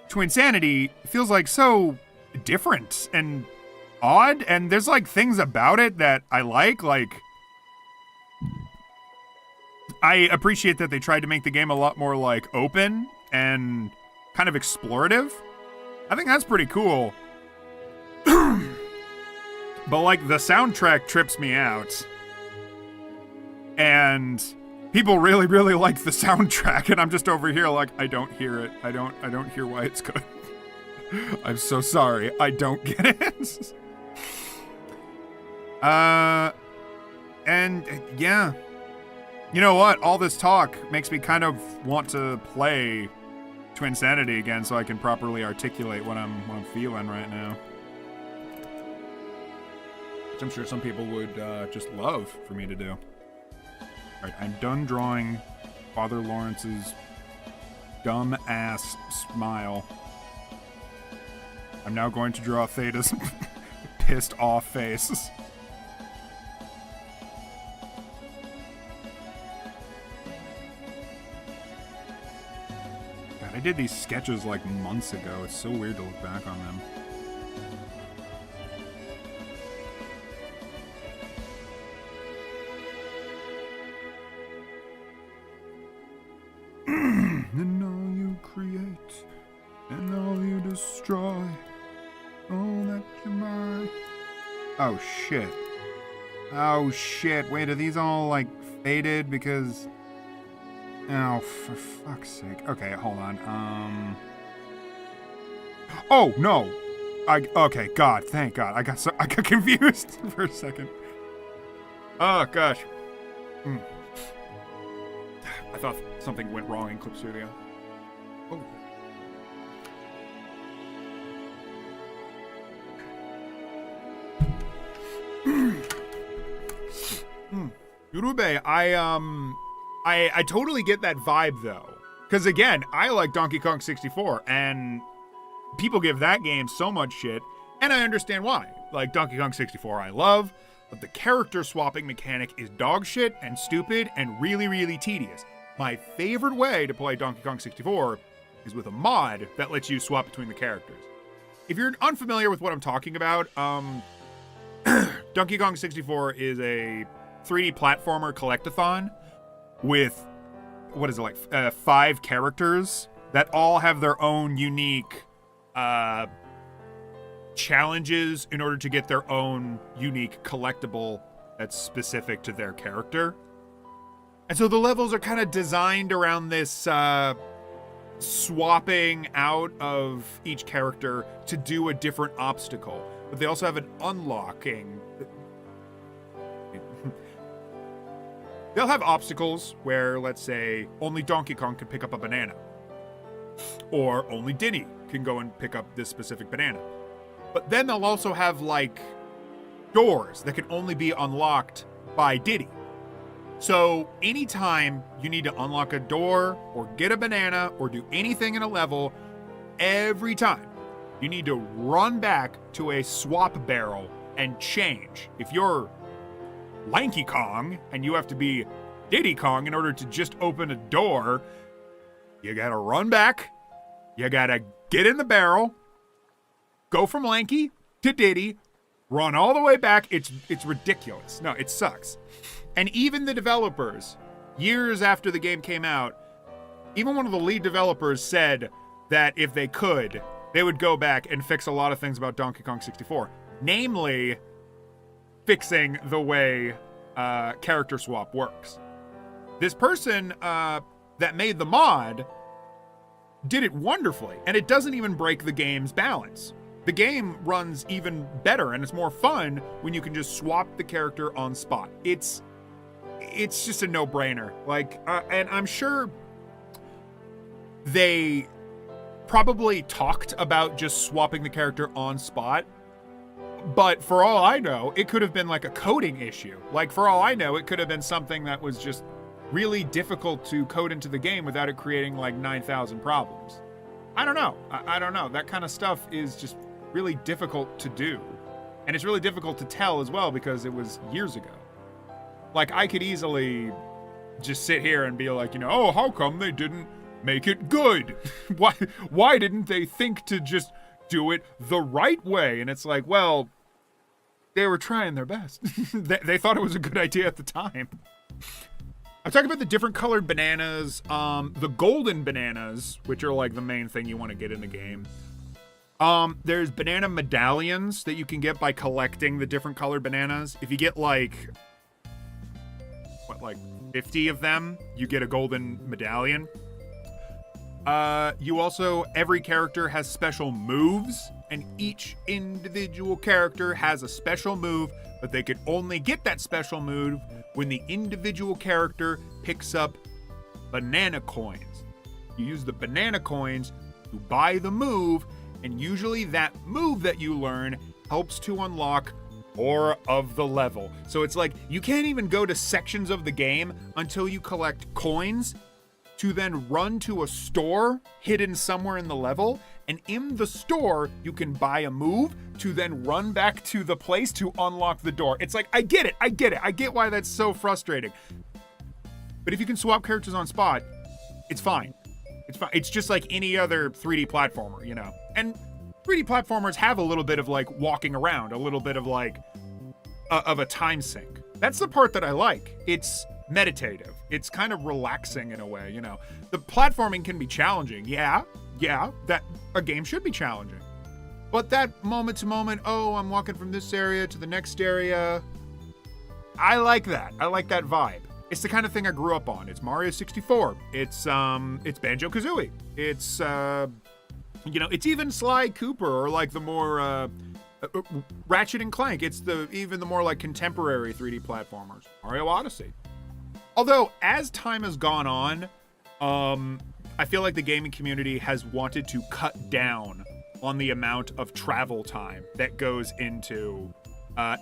Twin Sanity feels like so different and odd, and there's like things about it that I like I appreciate that they tried to make the game a lot more like open and kind of explorative. I think that's pretty cool. But like the soundtrack trips me out, and people really, really like the soundtrack, and I'm just over here like, I don't hear it. I don't hear why it's good. I'm so sorry. I don't get it. And yeah, you know what? All this talk makes me kind of want to play Twin Sanity again, so I can properly articulate what I'm feeling right now. Which I'm sure some people would just love for me to do. Alright, I'm done drawing Father Lawrence's dumb-ass smile. I'm now going to draw Theta's pissed-off face. God, I did these sketches like months ago. It's so weird to look back on them. And all you create, and all you destroy, all that you buy. Oh shit. Oh shit. Wait, are these all like faded because... Oh, for fuck's sake. Okay, hold on. Oh, no. Okay, God, thank God. I got confused for a second. Oh, gosh. I thought something went wrong in Clip Studio. Oh. Yurube, I totally get that vibe though. Because again, I like Donkey Kong 64, and people give that game so much shit, and I understand why. Like Donkey Kong 64 I love, but the character swapping mechanic is dog shit and stupid and really, really tedious. My favorite way to play Donkey Kong 64 is with a mod that lets you swap between the characters. If you're unfamiliar with what I'm talking about, Donkey Kong 64 is a 3D platformer collectathon with, what is it, like 5 characters that all have their own unique challenges in order to get their own unique collectible that's specific to their character. And so the levels are kind of designed around this swapping out of each character to do a different obstacle. But they also have an unlocking. They'll have obstacles where, let's say, only Donkey Kong can pick up a banana. Or only Diddy can go and pick up this specific banana. But then they'll also have, like, doors that can only be unlocked by Diddy. So anytime you need to unlock a door or get a banana or do anything in a level, every time you need to run back to a swap barrel and change. If you're Lanky Kong and you have to be Diddy Kong in order to just open a door, you gotta run back, you gotta get in the barrel, go from Lanky to Diddy, run all the way back. It's ridiculous. No, it sucks. And even the developers, years after the game came out, even one of the lead developers said that if they could, they would go back and fix a lot of things about Donkey Kong 64. Namely, fixing the way character swap works. This person that made the mod did it wonderfully, and it doesn't even break the game's balance. The game runs even better, and it's more fun when you can just swap the character on spot. It's just a no-brainer. Like, and I'm sure they probably talked about just swapping the character on spot, but for all I know, it could have been like a coding issue. Like, for all I know, it could have been something that was just really difficult to code into the game without it creating like 9,000 problems. I don't know. I don't know. That kind of stuff is just really difficult to do. And it's really difficult to tell as well because it was years ago. Like, I could easily just sit here and be like, you know, oh, how come they didn't make it good? Why didn't they think to just do it the right way? And it's like, well, they were trying their best. They thought it was a good idea at the time. I'm talking about the different colored bananas, the golden bananas, which are like the main thing you want to get in the game. There's banana medallions that you can get by collecting the different colored bananas. If you get like 50 of them, you get a golden medallion. You also, every character has special moves, and each individual character has a special move, but they can only get that special move when the individual character picks up banana coins. You use the banana coins to buy the move, and usually that move that you learn helps to unlock more of the level. So it's like, you can't even go to sections of the game until you collect coins to then run to a store hidden somewhere in the level, and in the store you can buy a move to then run back to the place to unlock the door. It's like, I get it. I get why that's so frustrating. But if you can swap characters on spot, it's fine. It's fine. It's just like any other 3D platformer, you know. And 3D platformers have a little bit of like walking around, a little bit of like of a time sink. That's the part that I like. It's meditative. It's kind of relaxing in a way, you know. The platforming can be challenging. Yeah, that a game should be challenging. But that moment to moment, oh, I'm walking from this area to the next area, I like that. I like that vibe. It's the kind of thing I grew up on. It's Mario 64. It's Banjo-Kazooie. It's you know, it's even Sly Cooper, or like the more Ratchet and Clank. It's even the more like contemporary 3D platformers. Mario Odyssey. Although, as time has gone on, I feel like the gaming community has wanted to cut down on the amount of travel time that goes into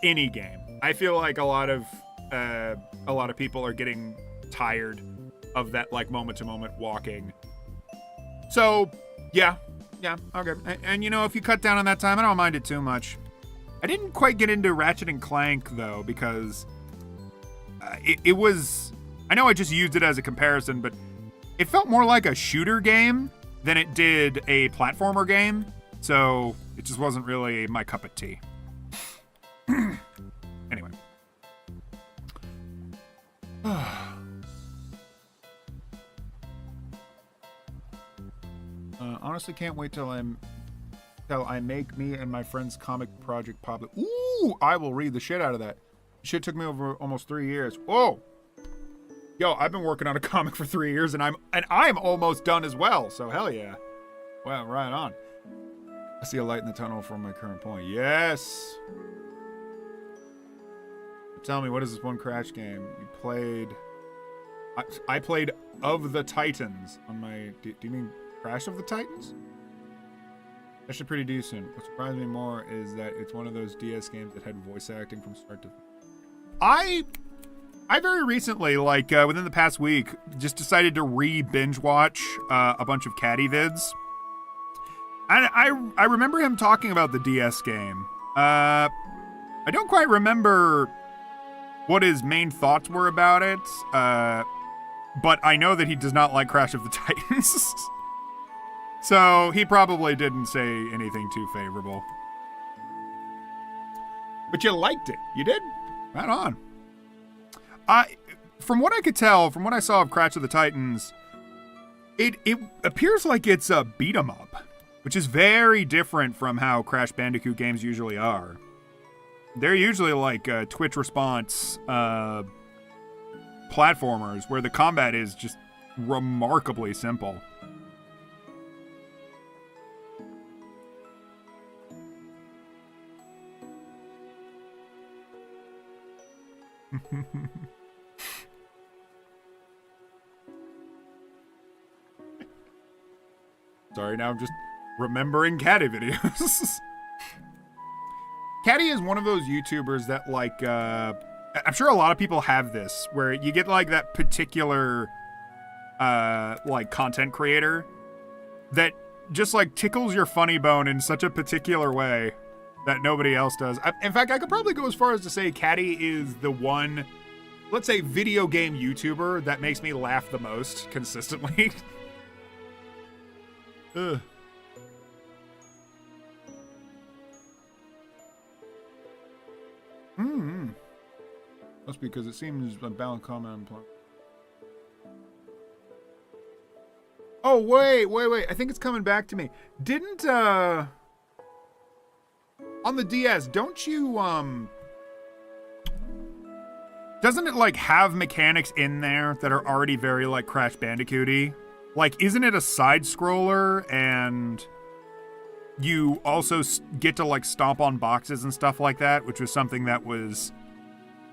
any game. I feel like a lot of people are getting tired of that like moment-to-moment walking. So, yeah, okay. And you know, if you cut down on that time, I don't mind it too much. I didn't quite get into Ratchet and Clank though, because it was. I know I just used it as a comparison, but it felt more like a shooter game than it did a platformer game. So it just wasn't really my cup of tea. Anyway. Honestly, can't wait till I make me and my friend's comic project public. Ooh, I will read the shit out of that. Shit took me over almost 3 years. Whoa. Yo, I've been working on a comic for 3 years, and I'm almost done as well. So hell yeah. Well, right on. I see a light in the tunnel from my current point. Yes. Tell me, what is this one Crash game you played? I played Of the Titans on my. Do you mean Crash of the Titans? Actually, pretty decent. What surprised me more is that it's one of those DS games that had voice acting from start to. I very recently, like within the past week, just decided to binge watch a bunch of Caddy vids. And I remember him talking about the DS game. I don't quite remember what his main thoughts were about it, but I know that he does not like Crash of the Titans. So he probably didn't say anything too favorable. But you liked it. You did? Right on. From what I could tell, from what I saw of Crash of the Titans, it appears like it's a beat 'em up, which is very different from how Crash Bandicoot games usually are. They're usually like Twitch response platformers where the combat is just remarkably simple. Sorry, now I'm just remembering Caddy videos. Caddy is one of those YouTubers that, like, I'm sure a lot of people have this, where you get, like, that particular, like, content creator that just, like, tickles your funny bone in such a particular way that nobody else does. In fact, I could probably go as far as to say Caddy is the one, let's say, video game YouTuber that makes me laugh the most consistently. Ugh. Must be because it seems a balanced comment on play. Oh, wait. I think it's coming back to me. Didn't, on the DS, don't you, doesn't it, like, have mechanics in there that are already very, like, Crash Bandicoot-y? Like, isn't it a side-scroller, and you also get to, like, stomp on boxes and stuff like that, which was something that was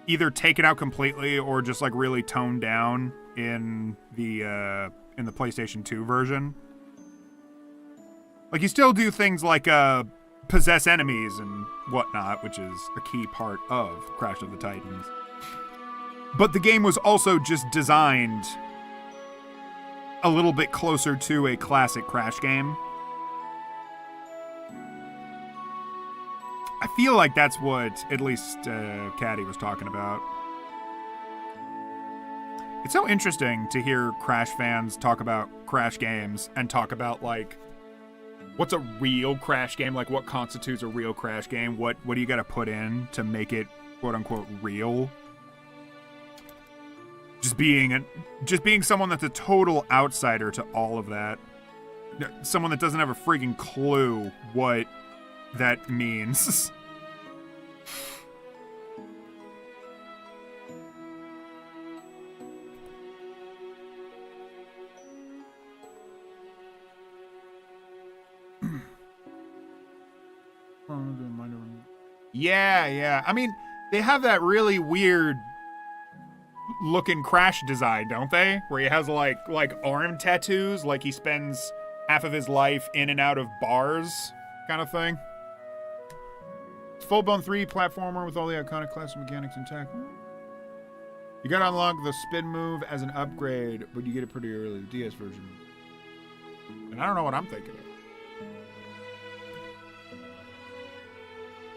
either taken out completely or just, like, really toned down in the PlayStation 2 version. Like, you still do things like, possess enemies and whatnot, which is a key part of Crash of the Titans. But the game was also just designed a little bit closer to a classic Crash game. I feel like that's what at least Caddy was talking about. It's so interesting to hear Crash fans talk about Crash games and talk about, like, what's a real Crash game? Like, what constitutes a real Crash game? What do you got to put in to make it, quote-unquote, real? Just being someone that's a total outsider to all of that. Someone that doesn't have a freaking clue what that means. Yeah. I mean, they have that really weird looking Crash design, don't they? Where he has like arm tattoos, like he spends half of his life in and out of bars, kind of thing. It's full-blown 3D platformer with all the iconic classic mechanics intact. You gotta unlock the spin move as an upgrade, but you get it pretty early, the DS version. And I don't know what I'm thinking of.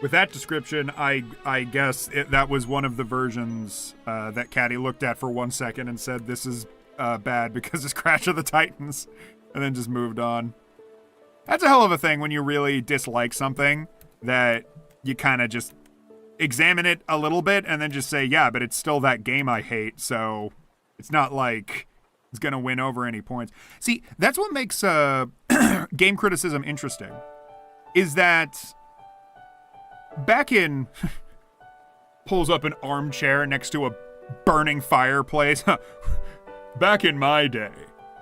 With that description, I guess that was one of the versions that Caddy looked at for 1 second and said, this is bad because it's Crash of the Titans, and then just moved on. That's a hell of a thing when you really dislike something, that you kind of just examine it a little bit and then just say, yeah, but it's still that game I hate, so it's not like it's going to win over any points. See, that's what makes game criticism interesting, is that back in pulls up an armchair next to a burning fireplace. Back in my day,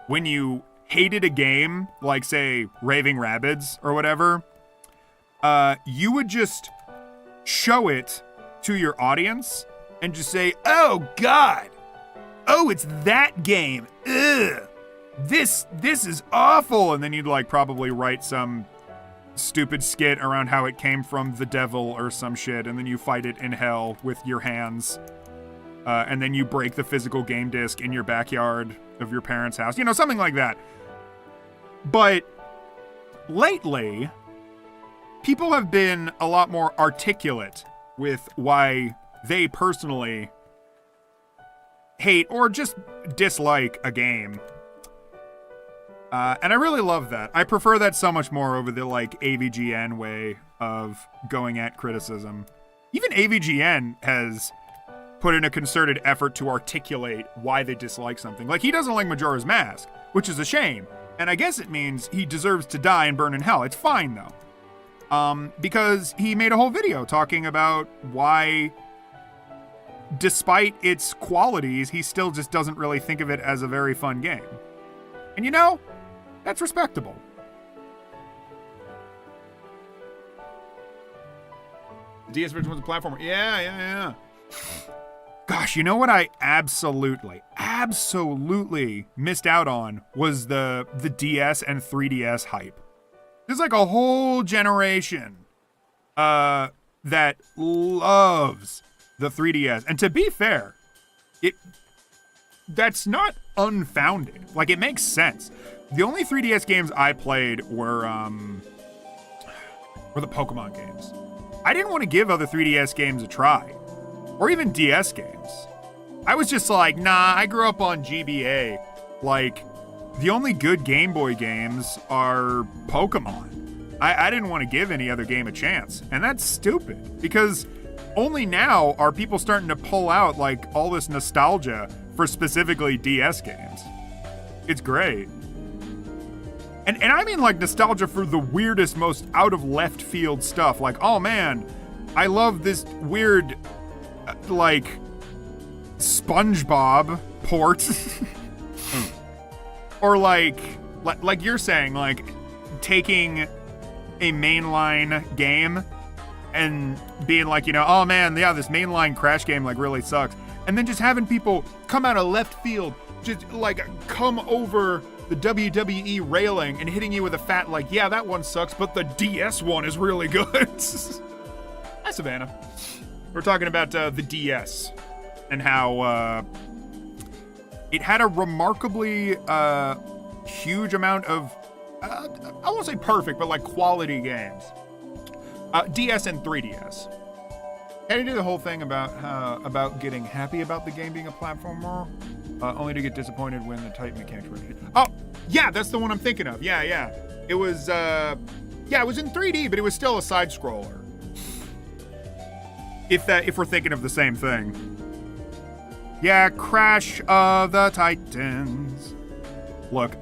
when you hated a game, like, say, Raving Rabbids or whatever, you would just show it to your audience and just say, oh, God. Oh, it's that game. Ugh. This is awful. And then you'd, like, probably write some stupid skit around how it came from the devil or some shit, and then you fight it in hell with your hands. And then you break the physical game disc in your backyard of your parents' house. You know, something like that. But lately, people have been a lot more articulate with why they personally hate or just dislike a game. And I really love that. I prefer that so much more over the, like, AVGN way of going at criticism. Even AVGN has put in a concerted effort to articulate why they dislike something. Like, he doesn't like Majora's Mask, which is a shame. And I guess it means he deserves to die and burn in hell. It's fine, though. Because he made a whole video talking about why, despite its qualities, he still just doesn't really think of it as a very fun game. And you know, that's respectable. DS version was a platformer. Yeah. Gosh, you know what I absolutely missed out on was the DS and 3DS hype. There's like a whole generation that loves the 3DS. And to be fair, that's not unfounded. Like, it makes sense. The only 3DS games I played were the Pokemon games. I didn't want to give other 3DS games a try. Or even DS games. I was just like, nah, I grew up on GBA. Like, the only good Game Boy games are Pokemon. I didn't want to give any other game a chance. And that's stupid. Because only now are people starting to pull out, like, all this nostalgia for specifically DS games. It's great. And I mean, like, nostalgia for the weirdest, most out of left field stuff. Like, oh man, I love this weird, like, SpongeBob port. Or like you're saying, like, taking a mainline game and being like, you know, oh man, yeah, this mainline Crash game, like, really sucks. And then just having people come out of left field, just, like, come over the WWE railing and hitting you with a fat, like, yeah, that one sucks, but the DS one is really good. Hi, Savannah. We're talking about the DS and how it had a remarkably huge amount of, I won't say perfect, but, like, quality games. DS and 3DS. Can you do the whole thing about getting happy about the game being a platformer, only to get disappointed when the tight mechanics were... Oh, yeah, that's the one I'm thinking of. Yeah. It was, it was in 3D, but it was still a side-scroller. If we're thinking of the same thing. Yeah, Crash of the Titans. Look,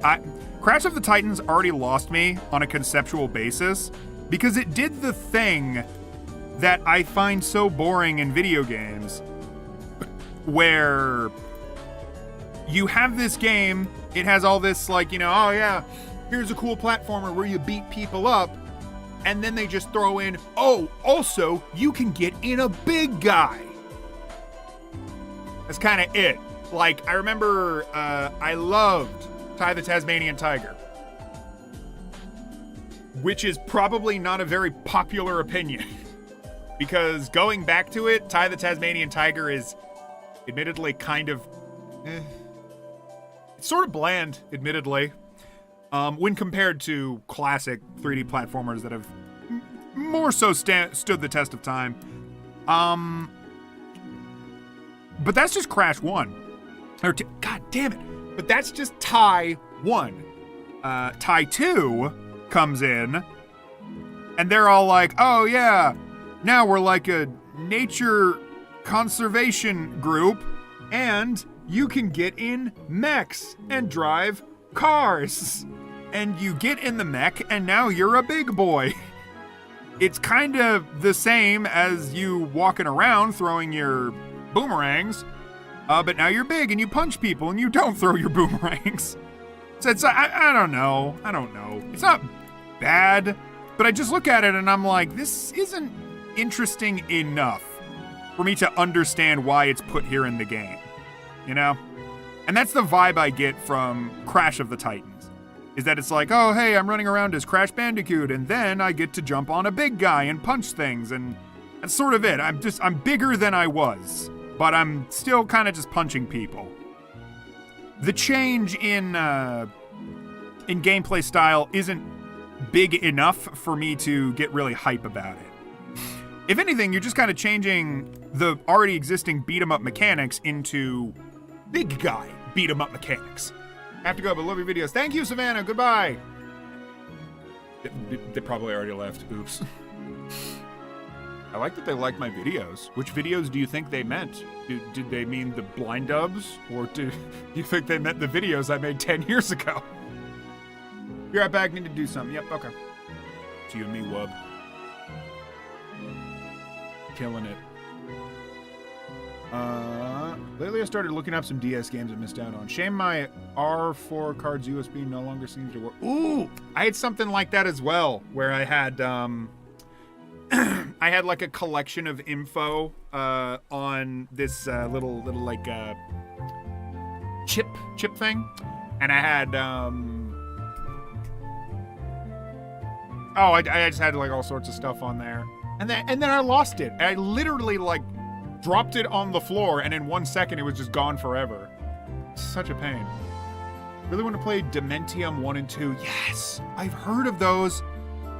Crash of the Titans already lost me on a conceptual basis because it did the thing that I find so boring in video games, where you have this game, it has all this, like, you know, oh yeah, here's a cool platformer where you beat people up, and then they just throw in, oh, also, you can get in a big guy. That's kind of it. Like, I remember I loved Ty the Tasmanian Tiger, which is probably not a very popular opinion. Because going back to it, Ty the Tasmanian Tiger is admittedly kind of... It's sort of bland, admittedly, when compared to classic 3D platformers that have more so stood the test of time. But that's just Crash 1. God damn it. But that's just Ty 1. Ty 2 comes in, and they're all like, oh yeah, now we're like a nature conservation group, and you can get in mechs and drive cars. And you get in the mech, and now you're a big boy. It's kind of the same as you walking around throwing your boomerangs, But now you're big and you punch people and you don't throw your boomerangs. So it's, I don't know. I don't know. It's not bad, but I just look at it and I'm like, this isn't interesting enough for me to understand why it's put here in the game, you know? And that's the vibe I get from Crash of the Titans, is that it's like, oh, hey, I'm running around as Crash Bandicoot, and then I get to jump on a big guy and punch things, and that's sort of it. I'm bigger than I was, but I'm still kind of just punching people. The change in gameplay style isn't big enough for me to get really hype about it. If anything, you're just kind of changing the already existing beat-em-up mechanics into big guy beat-em-up mechanics. I have to go, but love your videos. Thank you, Savannah. Goodbye. They probably already left. Oops. I like that they like my videos. Which videos do you think they meant? Did they mean the blind dubs? Or do you think they meant the videos I made 10 years ago? Be right back. Need to do something. Yep, okay. It's you and me, Wub. Killing it. Lately I started looking up some DS games I missed out on. Shame my R4 card's USB no longer seems to work. Ooh, I had something like that as well, where I had I had like a collection of info on this little like chip thing, and I had I just had like all sorts of stuff on there, and then I lost it. I literally like dropped it on the floor, and in 1 second it was just gone forever. Such a pain. Really want to play Dementium 1 and 2. Yes, I've heard of those.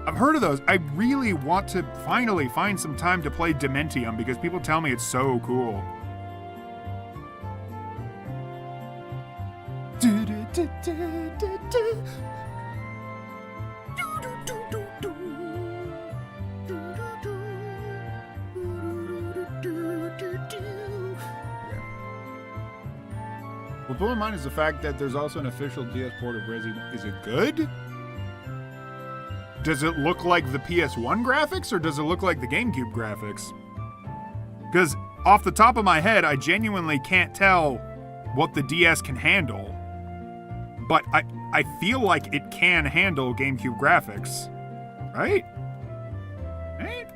I really want to finally find some time to play Dementium because people tell me it's so cool. What blew my mind is the fact that there's also an official DS port of Resi. Is it good? Does it look like the PS1 graphics, or does it look like the GameCube graphics? Because off the top of my head, I genuinely can't tell what the DS can handle. But I feel like it can handle GameCube graphics. Right? Right?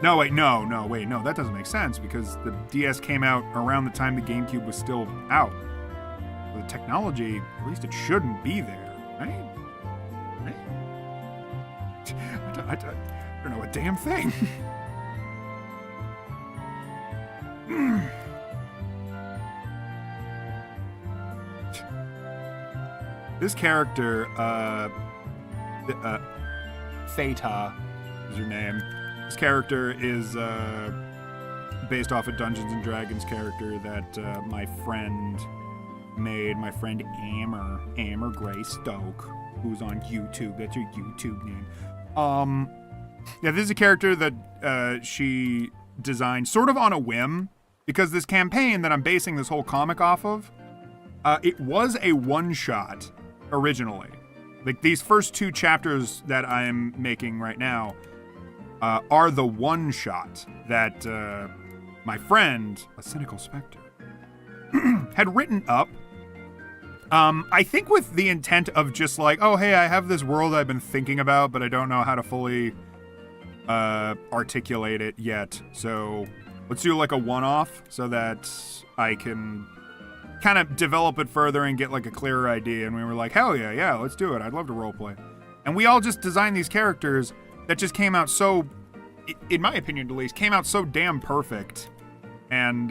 No, wait, no, that doesn't make sense because the DS came out around the time the GameCube was still out. The technology, at least it shouldn't be there, right? I don't know a damn thing. This character, Theta is her name. This character is based off a Dungeons and Dragons character that my friend made. My friend Amber Gray Stoke, who's on YouTube. That's her YouTube name. Yeah, this is a character that she designed sort of on a whim, because this campaign that I'm basing this whole comic off of, it was a one-shot originally. Like, these first 2 chapters that I'm making right now are the one-shot that my friend, a cynical specter, had written up. I think with the intent of just like, oh, hey, I have this world I've been thinking about, but I don't know how to fully articulate it yet. So let's do like a one-off so that I can kind of develop it further and get like a clearer idea. And we were like, hell yeah, let's do it. I'd love to roleplay. And we all just designed these characters that just came out so, in my opinion at least, came out so damn perfect. And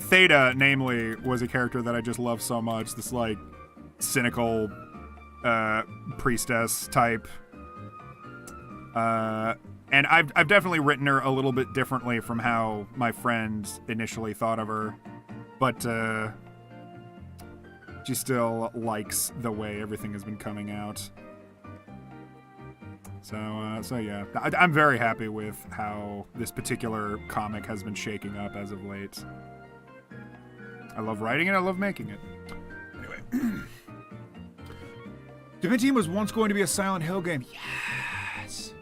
Theta, namely, was a character that I just love so much. This, like, cynical priestess type. And I've definitely written her a little bit differently from how my friend initially thought of her. But she still likes the way everything has been coming out. So yeah, I'm very happy with how this particular comic has been shaking up as of late. I love writing it, I love making it. Anyway. Dementium was once going to be a Silent Hill game. Yes!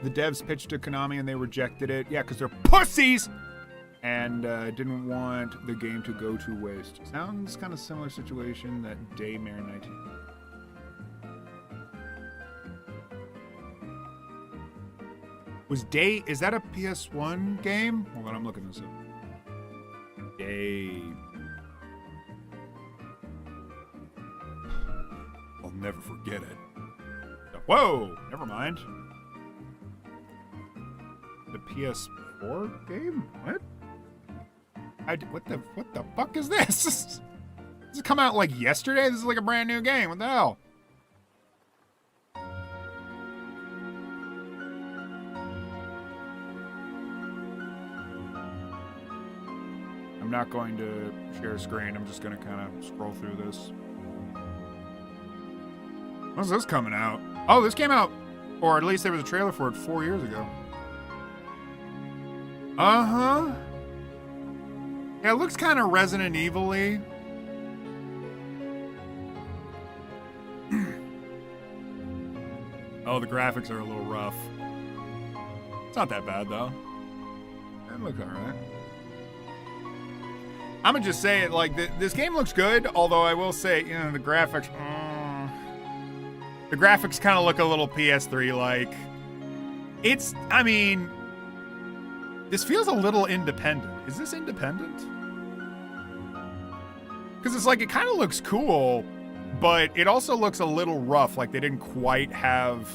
The devs pitched to Konami and they rejected it. Yeah, because they're pussies! And didn't want the game to go to waste. Sounds kind of similar situation that Daymare 19... Is that a PS1 game? Hold on, I'm looking this up. Day... I'll never forget it. Whoa! Never mind. The PS4 game? What? What the fuck is this? This has come out like yesterday? This is like a brand new game. What the hell? I'm not going to share screen. I'm just going to kind of scroll through this. When's this coming out? Oh, this came out, or at least there was a trailer for it 4 years ago. Uh-huh. Yeah, it looks kind of Resident Evil-y. Oh, the graphics are a little rough. It's not that bad, though. It looks alright. I'm gonna just say it, like, this game looks good, although I will say, you know, the graphics... the graphics kind of look a little PS3-like. It's, I mean... This feels a little independent. Is this independent? Because it's like, it kind of looks cool, but it also looks a little rough, like they didn't quite have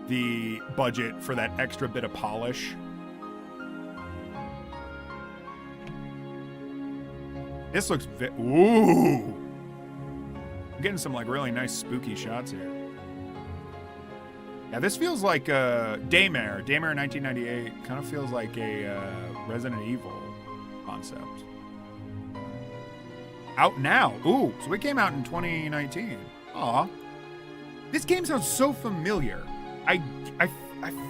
the budget for that extra bit of polish. This looks ooh! I'm getting some like really nice spooky shots here. Yeah, this feels like Daymare 1998. Kind of feels like a Resident Evil concept. Out now. Ooh, so it came out in 2019. Aw. This game sounds so familiar. I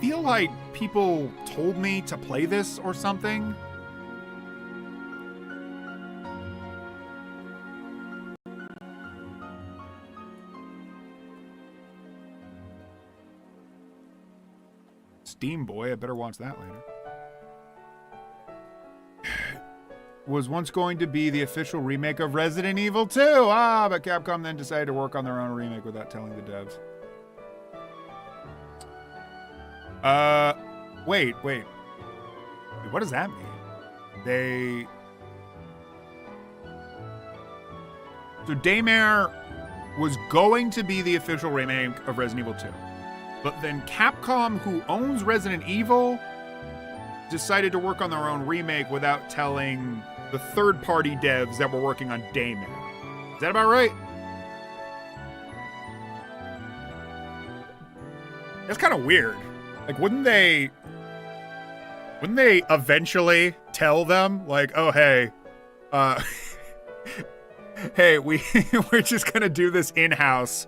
feel like people told me to play this or something. Steam Boy, I better watch that later. Was once going to be the official remake of Resident Evil 2. Ah, but Capcom then decided to work on their own remake without telling the devs. Wait. What does that mean? So Daymare was going to be the official remake of Resident Evil 2. But then Capcom, who owns Resident Evil, decided to work on their own remake without telling the third-party devs that were working on Daymare. Is that about right? That's kind of weird. Like, wouldn't they eventually tell them, like, oh, hey, hey, we're just gonna do this in-house.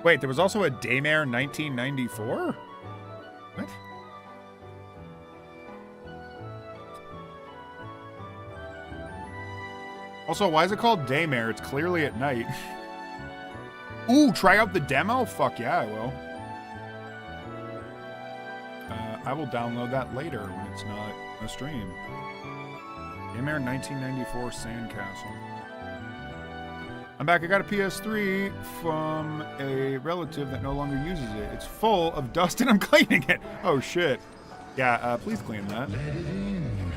Wait, there was also a Daymare 1994? What? Also, why is it called Daymare? It's clearly at night. Ooh, try out the demo? Fuck yeah, I will. I will download that later when it's not a stream. Daymare 1994 Sandcastle. I'm back. I got a PS3 from a relative that no longer uses it. It's full of dust and I'm cleaning it. Oh, shit. Yeah, please clean that. Let it in.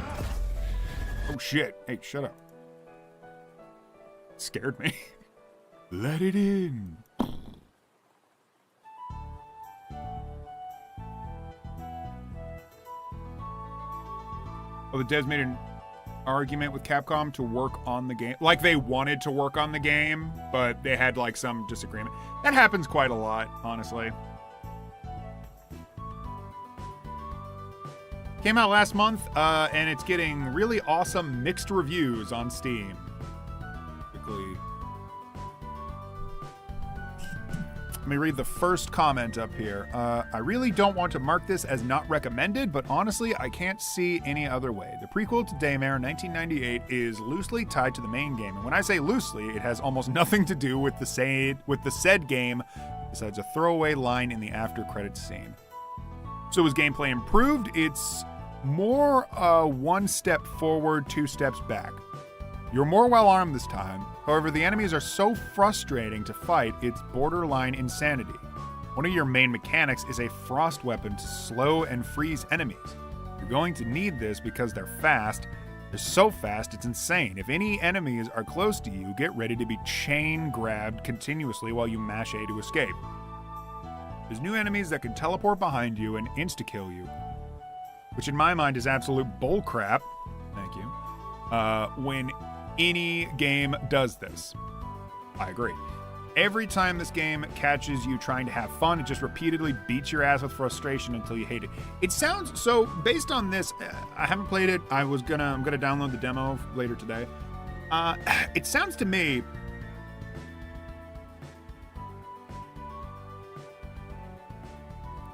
Oh, shit. Hey, shut up. It scared me. Let it in. Oh, the devs made an argument with Capcom to work on the game. Like, they wanted to work on the game, but they had, like, some disagreement. That happens quite a lot, honestly. Came out last month, and it's getting really awesome mixed reviews on Steam. Let me read the first comment up here. I really don't want to mark this as not recommended, but honestly, I can't see any other way. The prequel to Daymare 1998 is loosely tied to the main game, and when I say loosely, it has almost nothing to do with the said game, besides a throwaway line in the after-credits scene. So is gameplay improved? It's more one step forward, two steps back. You're more well-armed this time. However, the enemies are so frustrating to fight, it's borderline insanity. One of your main mechanics is a frost weapon to slow and freeze enemies. You're going to need this because they're fast. They're so fast, it's insane. If any enemies are close to you, get ready to be chain grabbed continuously while you mash A to escape. There's new enemies that can teleport behind you and insta-kill you, which in my mind is absolute bullcrap. Thank you. When any game does this. I agree. Every time this game catches you trying to have fun, it just repeatedly beats your ass with frustration until you hate it. It sounds so. Based on this, I haven't played it. I'm gonna download the demo later today. It sounds to me.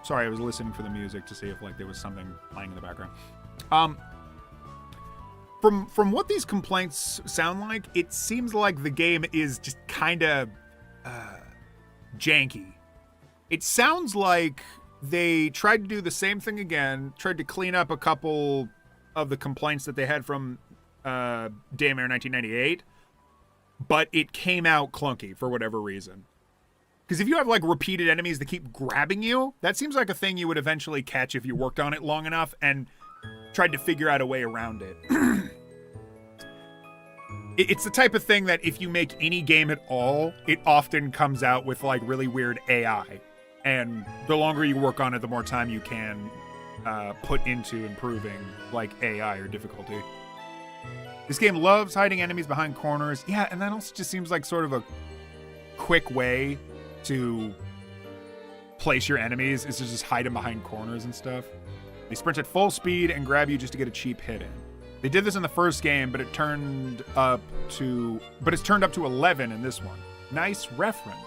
Sorry, I was listening for the music to see if there was something playing in the background. From what these complaints sound like, it seems like the game is just kind of janky. It sounds like they tried to do the same thing again, tried to clean up a couple of the complaints that they had from Daymare 1998, but it came out clunky for whatever reason. Because if you have repeated enemies that keep grabbing you, that seems like a thing you would eventually catch if you worked on it long enough and tried to figure out a way around it. It's the type of thing that if you make any game at all, it often comes out with really weird AI. And the longer you work on it, the more time you can put into improving AI or difficulty. This game loves hiding enemies behind corners. Yeah, and that also just seems like sort of a quick way to place your enemies is to just hide them behind corners and stuff. They sprint at full speed and grab you just to get a cheap hit in. They did this in the first game, but it's turned up to 11 in this one. Nice reference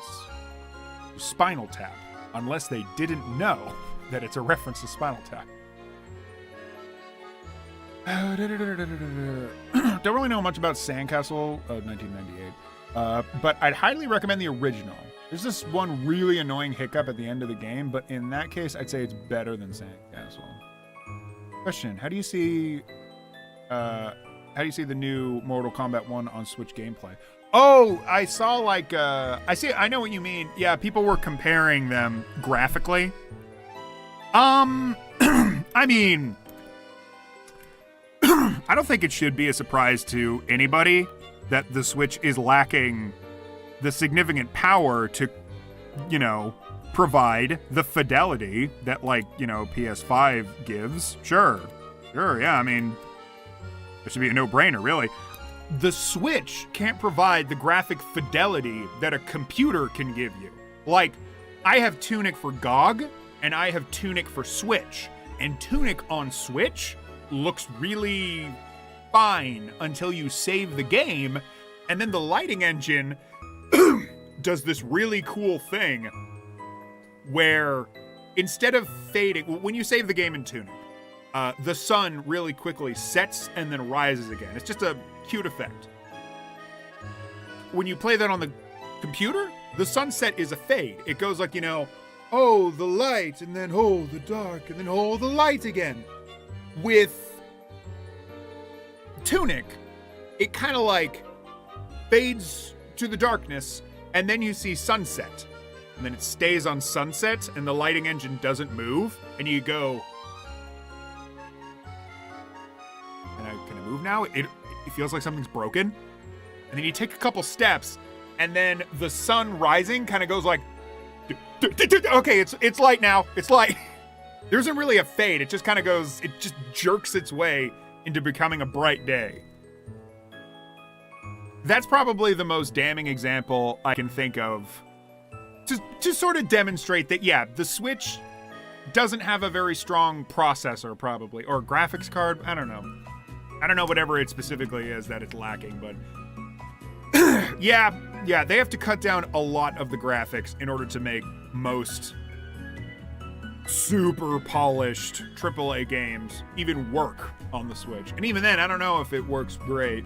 to Spinal Tap, unless they didn't know that it's a reference to Spinal Tap. Don't really know much about Sandcastle 1998, but I'd highly recommend the original. There's this one really annoying hiccup at the end of the game, but in that case, I'd say it's better than Sandcastle. Question: How do you see the new Mortal Kombat 1 on Switch gameplay? Oh, I saw I know what you mean. Yeah, people were comparing them graphically. I mean, I don't think it should be a surprise to anybody that the Switch is lacking the significant power to, provide the fidelity that PS5 gives. Sure, yeah, I mean, it should be a no-brainer, really. The Switch can't provide the graphic fidelity that a computer can give you. I have Tunic for GOG, and I have Tunic for Switch. And Tunic on Switch looks really fine until you save the game, and then the lighting engine does this really cool thing where instead of fading, when you save the game in Tunic, the sun really quickly sets and then rises again. It's just a cute effect. When you play that on the computer, the sunset is a fade. It goes oh, the light, and then oh, the dark, and then oh, the light again. With Tunic, it kind of fades to the darkness, and then you see sunset. And then it stays on sunset, and the lighting engine doesn't move, and you go, can I move now? It feels like something's broken. And then you take a couple steps, and then the sun rising kind of goes okay, it's light now. It's light. There isn't really a fade. It just kind of goes, it just jerks its way into becoming a bright day. That's probably the most damning example I can think of to sort of demonstrate that, yeah, the Switch doesn't have a very strong processor, probably, or graphics card. I don't know whatever it specifically is that it's lacking, but yeah, Yeah, they have to cut down a lot of the graphics in order to make most super polished AAA games even work on the Switch. And even then, I don't know if it works great.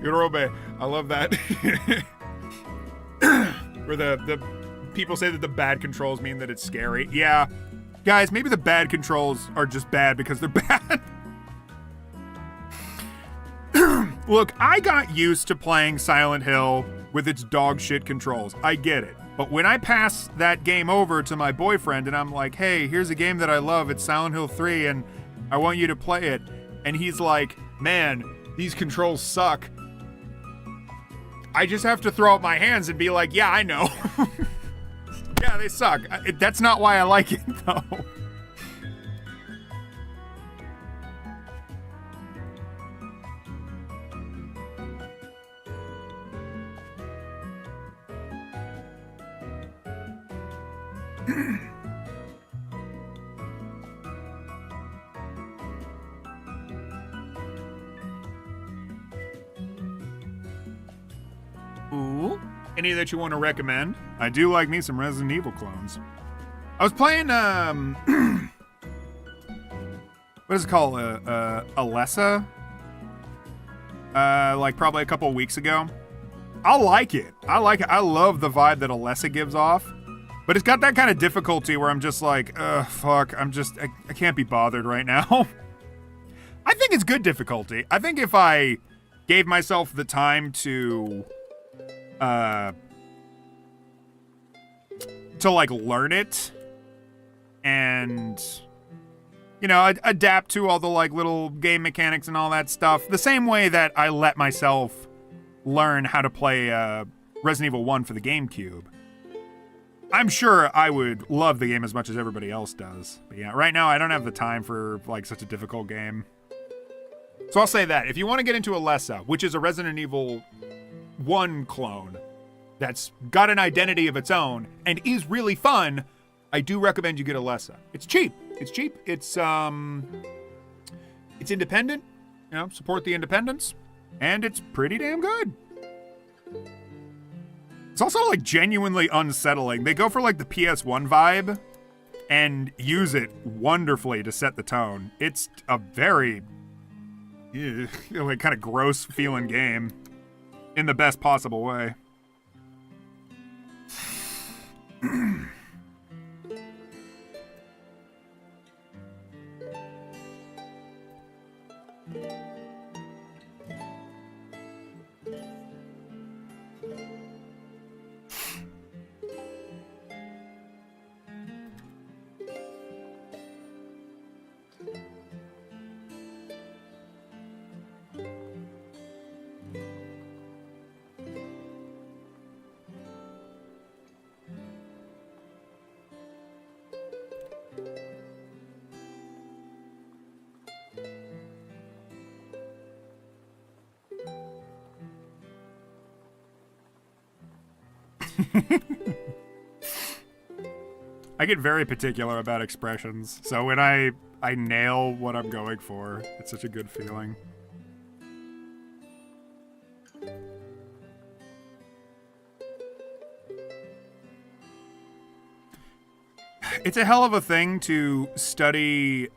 Yorobe, I love that. Where the people say that the bad controls mean that it's scary. Yeah. Guys, maybe the bad controls are just bad because they're bad. Look, I got used to playing Silent Hill with its dog shit controls. I get it. But when I pass that game over to my boyfriend and I'm like, hey, here's a game that I love. It's Silent Hill 3 and I want you to play it. And he's like, man, these controls suck. I just have to throw up my hands and be like, yeah, I know. Yeah, they suck. That's not why I like it, though. Ooh. Any that you want to recommend? I do like me some Resident Evil clones. I was playing, what is it called? Alessa? Like probably a couple weeks ago. I like it. I love the vibe that Alessa gives off. But it's got that kind of difficulty where I'm just like, fuck, I can't be bothered right now. I think it's good difficulty. I think if I gave myself the time to like learn it and, you know, adapt to all the like little game mechanics and all that stuff, the same way that I let myself learn how to play Resident Evil 1 for the GameCube, I'm sure I would love the game as much as everybody else does. But yeah, right now I don't have the time for like such a difficult game. So I'll say that if you want to get into Alessa, which is a Resident Evil 1 clone that's got an identity of its own and is really fun, I do recommend you get Alessa. It's cheap. It's independent, you know, support the independents, and it's pretty damn good. It's also like genuinely unsettling. They go for like the PS1 vibe and use it wonderfully to set the tone. It's a very like kind of gross feeling game in the best possible way. I get very particular about expressions, so when I nail what I'm going for, it's such a good feeling. It's a hell of a thing to study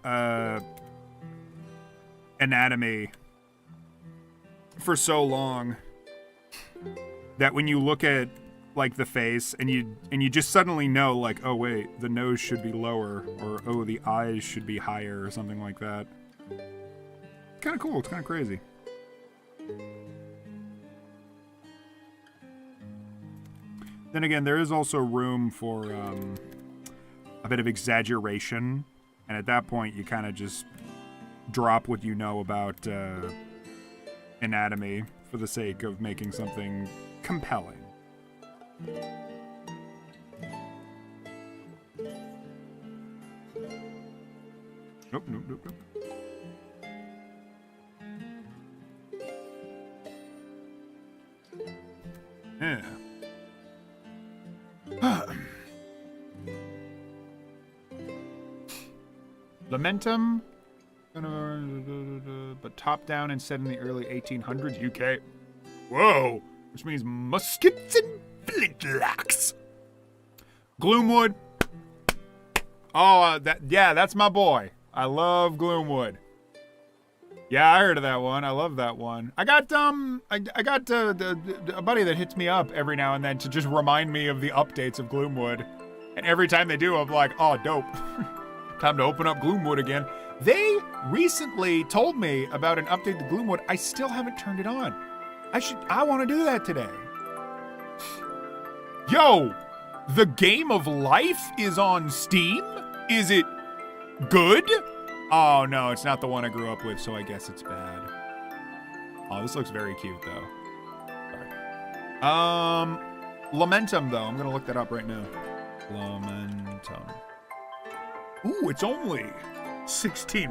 anatomy for so long that when you look at like the face and you just suddenly know like, oh wait, the nose should be lower, or oh, the eyes should be higher, or something like that. It's kind of cool. It's kind of crazy. Then again, there is also room for a bit of exaggeration, and at that point you kind of just drop what you know about anatomy for the sake of making something compelling. Nope, nope, nope, nope. Yeah. Let Lamentum, but top down and set in the early 1800s UK. Whoa, which means muskets and flintlocks. Gloomwood. Oh, that's my boy. I love Gloomwood. Yeah, I heard of that one. I love that one. I got a buddy that hits me up every now and then to just remind me of the updates of Gloomwood. And every time they do, I'm like, oh, dope. Time to open up Gloomwood again. They recently told me about an update to Gloomwood. I still haven't turned it on. I want to do that today. Yo, The Game of Life is on Steam? Is it good? Oh, no, it's not the one I grew up with, so I guess it's bad. Oh, this looks very cute, though. Sorry. Lamentum, though. I'm going to look that up right now. Lamentum. Ooh, it's only $16.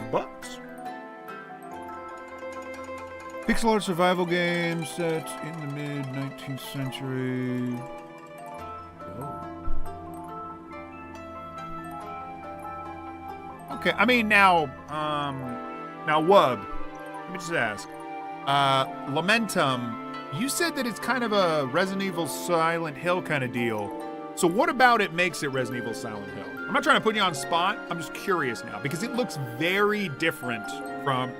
Pixel art survival game set in the mid-19th century. Oh. Okay, I mean, now, Wub, let me just ask. Lamentum, you said that it's kind of a Resident Evil Silent Hill kind of deal. So what about it makes it Resident Evil Silent Hill? I'm not trying to put you on spot. I'm just curious now, because it looks very different from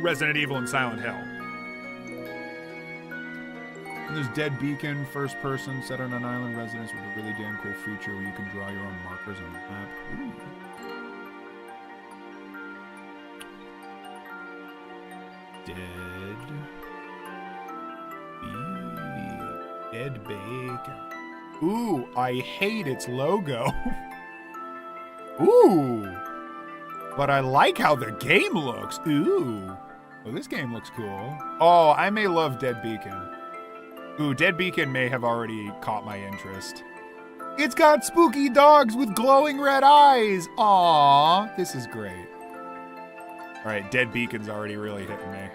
Resident Evil and Silent Hill. And there's Dead Beacon, first person, set on an island residence with a really damn cool feature where you can draw your own markers on the map. Ooh. Dead Bacon. Ooh, I hate its logo. Ooh. But I like how the game looks. Ooh. Oh, this game looks cool. Oh, I may love Dead Beacon. Ooh, Dead Beacon may have already caught my interest. It's got spooky dogs with glowing red eyes. Aww, this is great. All right, Dead Beacon's already really hitting me.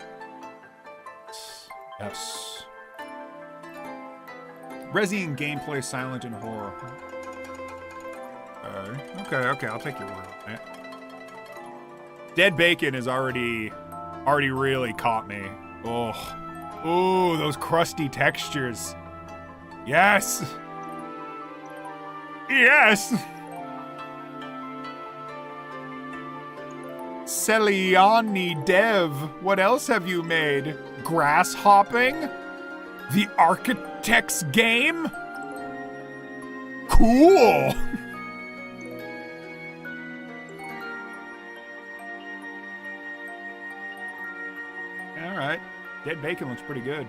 Yes. Resident gameplay, silent and horror. Okay, I'll take your word on it. Dead Bacon has already really caught me. Oh, those crusty textures. Yes. Yes. Celiani Dev, what else have you made? Grass hopping? The Architect's Game? Cool! Alright. Dead Bacon looks pretty good.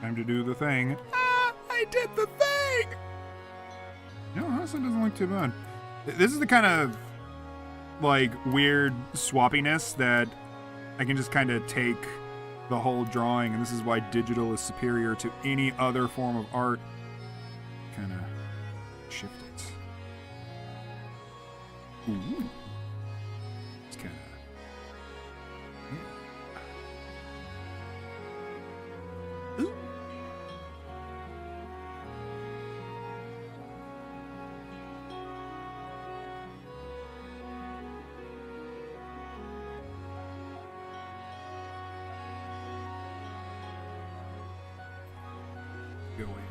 Time to do the thing. Ah, I did the thing! No, honestly, it doesn't look too bad. This is the kind of, like, weird swappiness that I can just kind of take the whole drawing, and this is why digital is superior to any other form of art. Kind of shift it. Ooh. It's kind of... Ooh. Go away.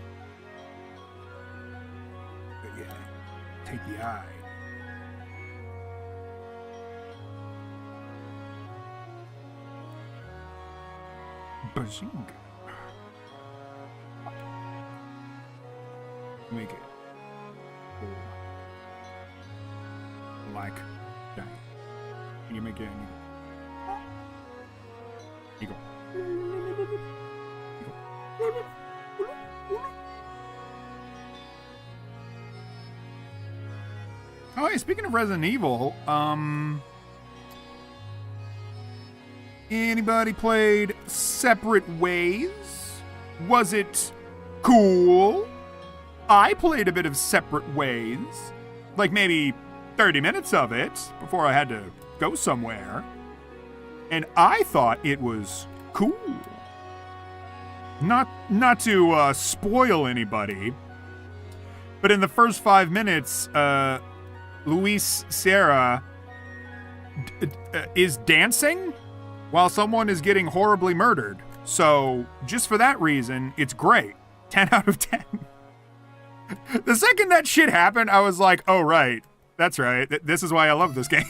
But yeah, take the eye. Bazinga. Make it like that. You make it and you go. You go. Oh, hey, speaking of Resident Evil, anybody played Separate Ways? Was it cool? I played a bit of Separate Ways, like maybe 30 minutes of it before I had to go somewhere, and I thought it was cool. Not to spoil anybody, but in the first 5 minutes, Luis Sierra is dancing while someone is getting horribly murdered. So just for that reason, it's great. 10 out of 10. The second that shit happened, I was like, oh, right. That's right. This is why I love this game.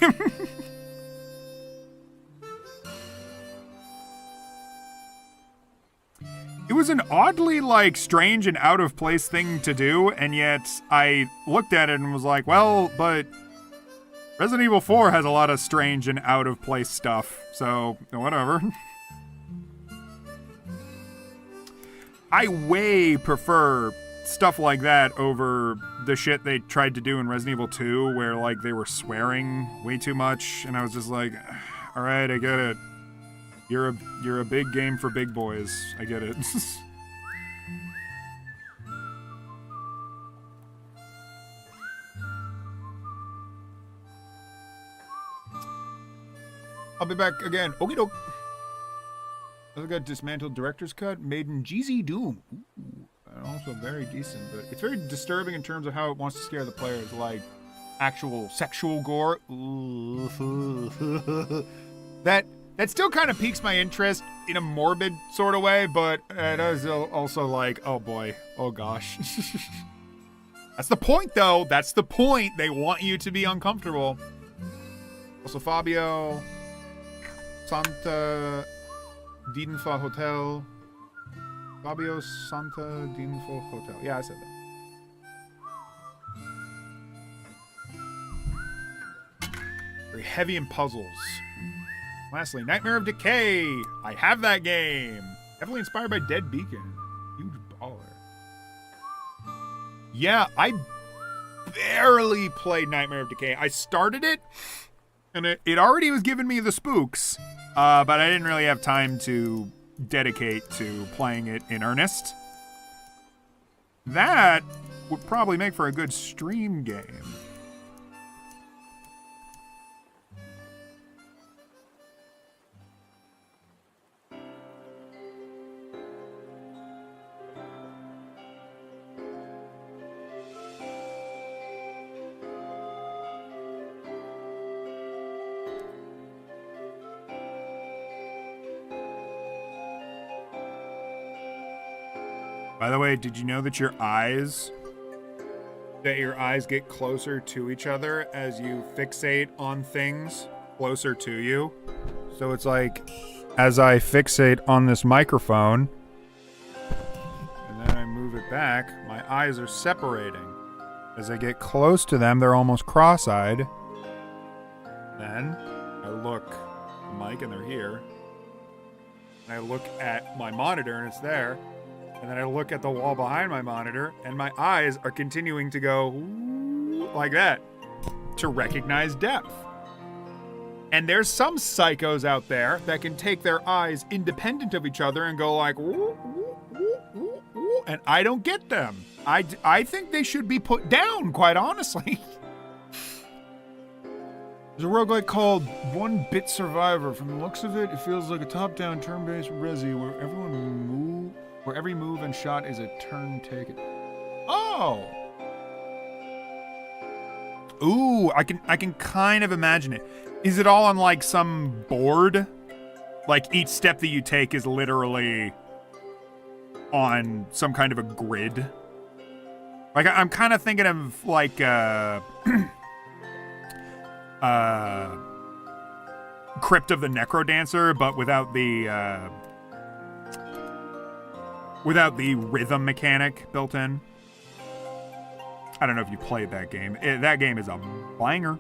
It was an oddly, like, strange and out-of-place thing to do, and yet I looked at it and was like, well, but Resident Evil 4 has a lot of strange and out-of-place stuff, so whatever. I way prefer stuff like that over the shit they tried to do in Resident Evil 2, where, like, they were swearing way too much, and I was just like, all right, I get it. You're a big game for big boys. I get it. I'll be back again. Okie doke. I got Dismantled Director's Cut, made in GZ Doom. Ooh, and also very decent, but it's very disturbing in terms of how it wants to scare the players, like actual sexual gore. That still kind of piques my interest in a morbid sort of way, but it is also like, oh boy, oh gosh. That's the point, though. That's the point. They want you to be uncomfortable. Also, Fabio, Santa Dinfa Hotel. Fabio Santa Dinfa Hotel. Yeah, I said that. Very heavy in puzzles. Lastly, Nightmare of Decay. I have that game. Heavily inspired by Dead Beacon. Huge baller. Yeah, I barely played Nightmare of Decay. I started it, and it already was giving me the spooks, but I didn't really have time to dedicate to playing it in earnest. That would probably make for a good stream game. By the way, did you know that your eyes get closer to each other as you fixate on things closer to you? So it's like, as I fixate on this microphone, and then I move it back, my eyes are separating. As I get close to them, they're almost cross-eyed. Then I look at the mic and they're here. And I look at my monitor and it's there. And then I look at the wall behind my monitor, and my eyes are continuing to go like that to recognize depth. And there's some psychos out there that can take their eyes independent of each other and go like, and I don't get them. I think they should be put down, quite honestly. There's a roguelike called One Bit Survivor. From the looks of it, it feels like a top-down turn-based Resi where every move and shot is a turn taken. Oh! Ooh, I can kind of imagine it. Is it all on like some board? Like each step that you take is literally on some kind of a grid? Like I'm kind of thinking of like Crypt of the Necrodancer, but without the rhythm mechanic built in. I don't know if you played that game. That game is a banger.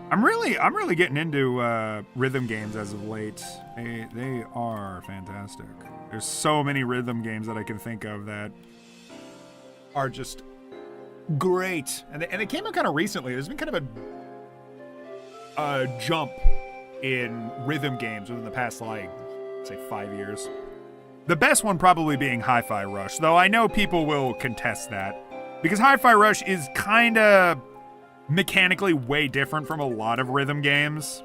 I'm really getting into rhythm games as of late. They are fantastic. There's so many rhythm games that I can think of that are just great, and they came out kind of recently. There's been kind of a jump in rhythm games within the past, like, say, 5 years. The best one probably being Hi-Fi Rush, though I know people will contest that, because Hi-Fi Rush is kind of mechanically way different from a lot of rhythm games.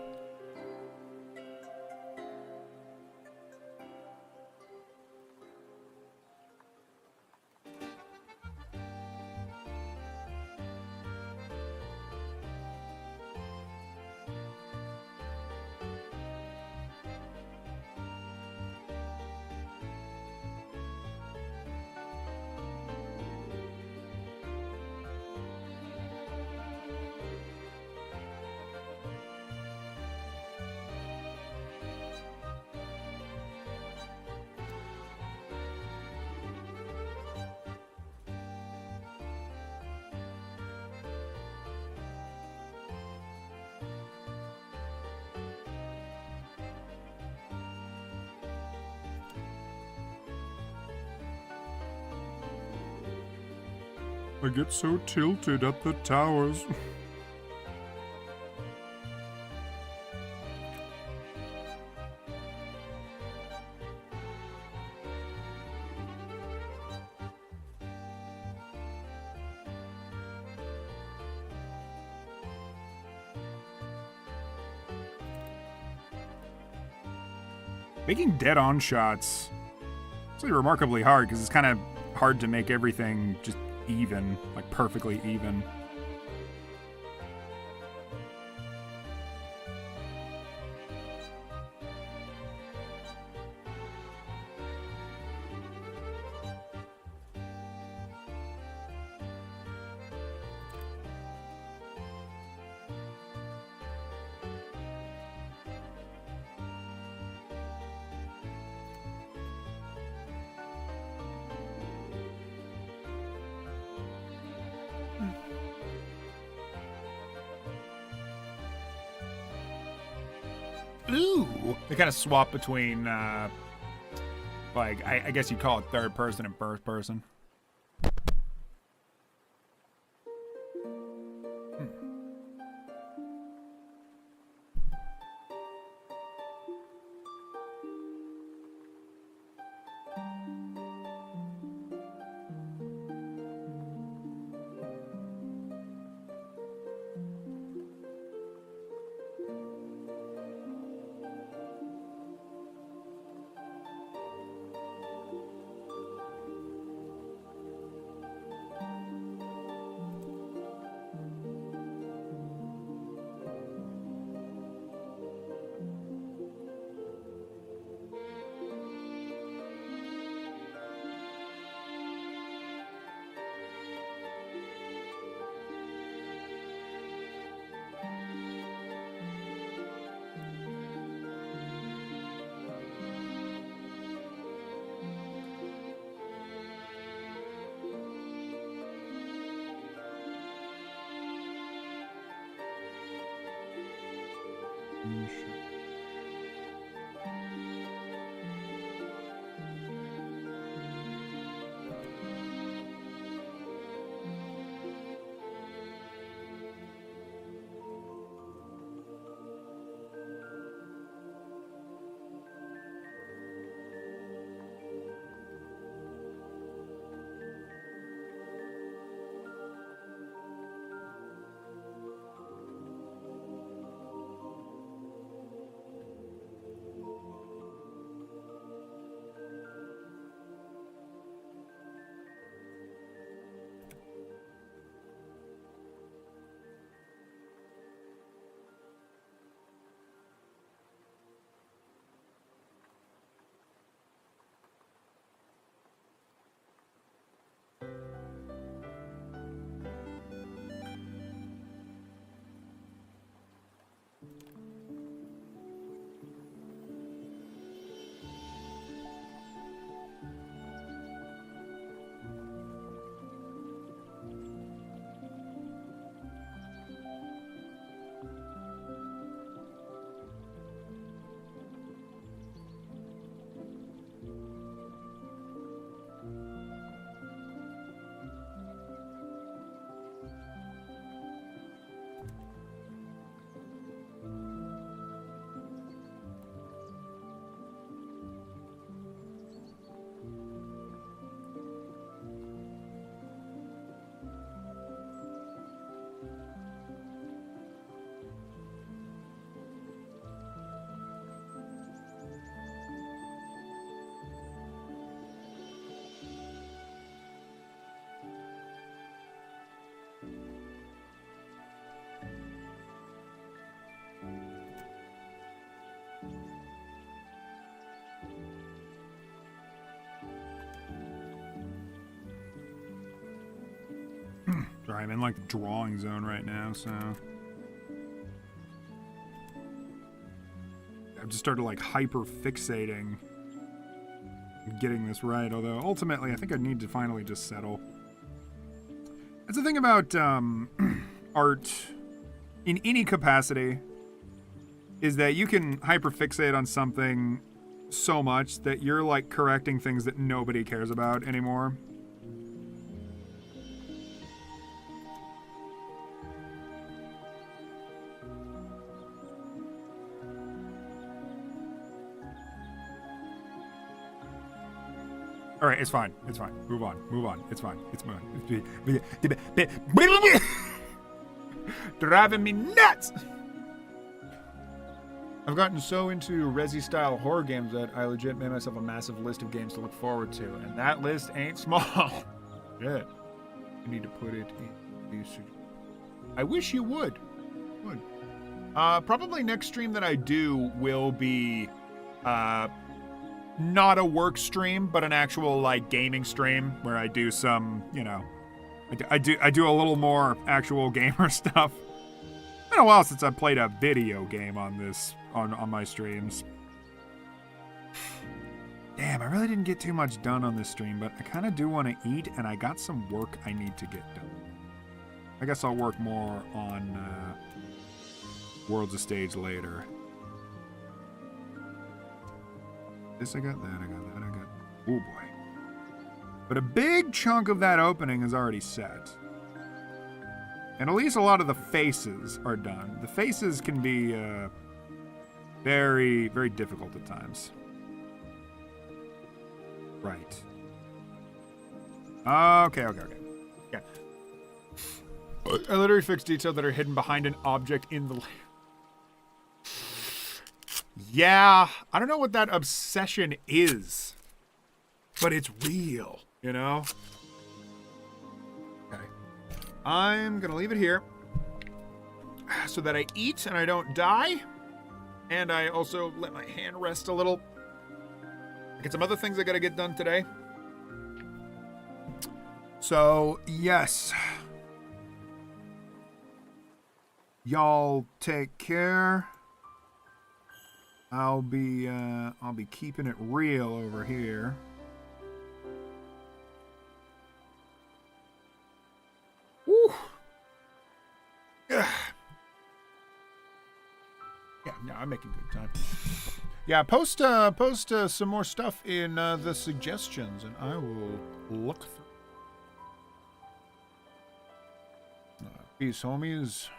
I get so tilted at the towers. Making dead-on shots is actually remarkably hard, because it's kind of hard to make everything just even, like perfectly even. Ooh! They kind of swap between, like, I guess you'd call it third person and first person. Sorry, I'm in like the drawing zone right now, so I've just started like hyper fixating getting this right, although ultimately I think I need to finally just settle. That's the thing about art in any capacity, is that you can hyperfixate on something so much that you're like correcting things that nobody cares about anymore. All right, it's fine. It's fine. Move on. Move on. It's fine. It's fine. Driving me nuts. I've gotten so into Resi-style horror games that I legit made myself a massive list of games to look forward to, and that list ain't small. Shit. You need to put it in. I wish you would. Probably next stream that I do will be not a work stream, but an actual like gaming stream where I do some, you know, I do a little more actual gamer stuff. It's been a while since I played a video game on this on my streams. Damn, I really didn't get too much done on this stream, but I kind of do want to eat, and I got some work I need to get done. I guess I'll work more on Worlds of Stage later. This I got, that I got, that I got. Oh boy. But a big chunk of that opening is already set. And at least a lot of the faces are done. The faces can be very, very difficult at times. Right. Okay. Yeah. I literally fixed details that are hidden behind an object in the layer. Yeah, I don't know what that obsession is, but it's real, you know? Okay. I'm gonna leave it here so that I eat and I don't die, and I also let my hand rest a little. I got some other things I gotta get done today. So, yes. Y'all take care. I'll be keeping it real over here. Woo. Yeah, no, I'm making good time. Yeah, post some more stuff in the suggestions, and I will look through. Peace, homies.